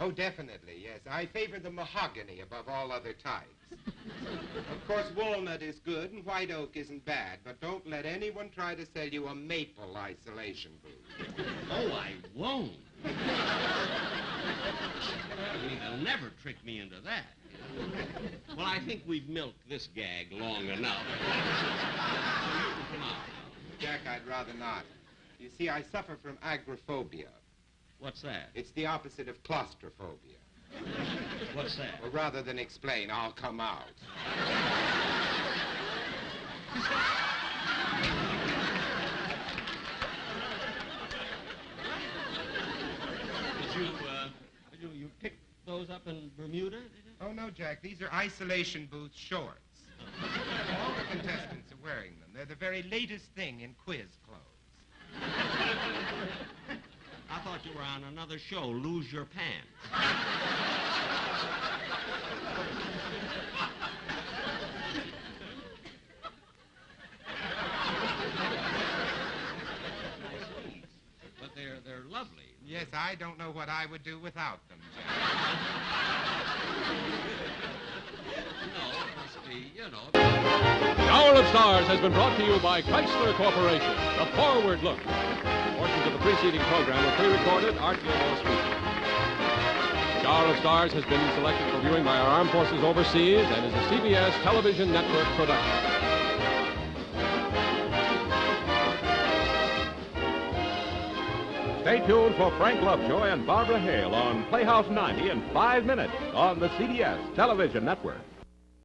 Oh, definitely, yes. I favor the mahogany above all other types. Of course, walnut is good and white oak isn't bad, but don't let anyone try to sell you a maple isolation booth. Oh, I won't. They'll never trick me into that. Well, I think we've milked this gag long enough. So you can come out. Jack, I'd rather not. You see, I suffer from agoraphobia. What's that? It's the opposite of claustrophobia. What's that? Well, rather than explain, I'll come out. Did you pick those up in Bermuda? Oh, no, Jack. These are isolation booth shorts. All the contestants are wearing them. They're the very latest thing in quiz clothes. I thought you were on another show, Lose Your Pants. But they're lovely. Yes, I don't know what I would do without them, Jack. No, it must be, you know. The Hour of Stars has been brought to you by Chrysler Corporation, The Forward Look. Portions of the preceding program were pre-recorded, artfully or sweetly. The Hour of Stars has been selected for viewing by our armed forces overseas and is a CBS television network production. Stay tuned for Frank Lovejoy and Barbara Hale on Playhouse 90 in 5 minutes on the CBS television network.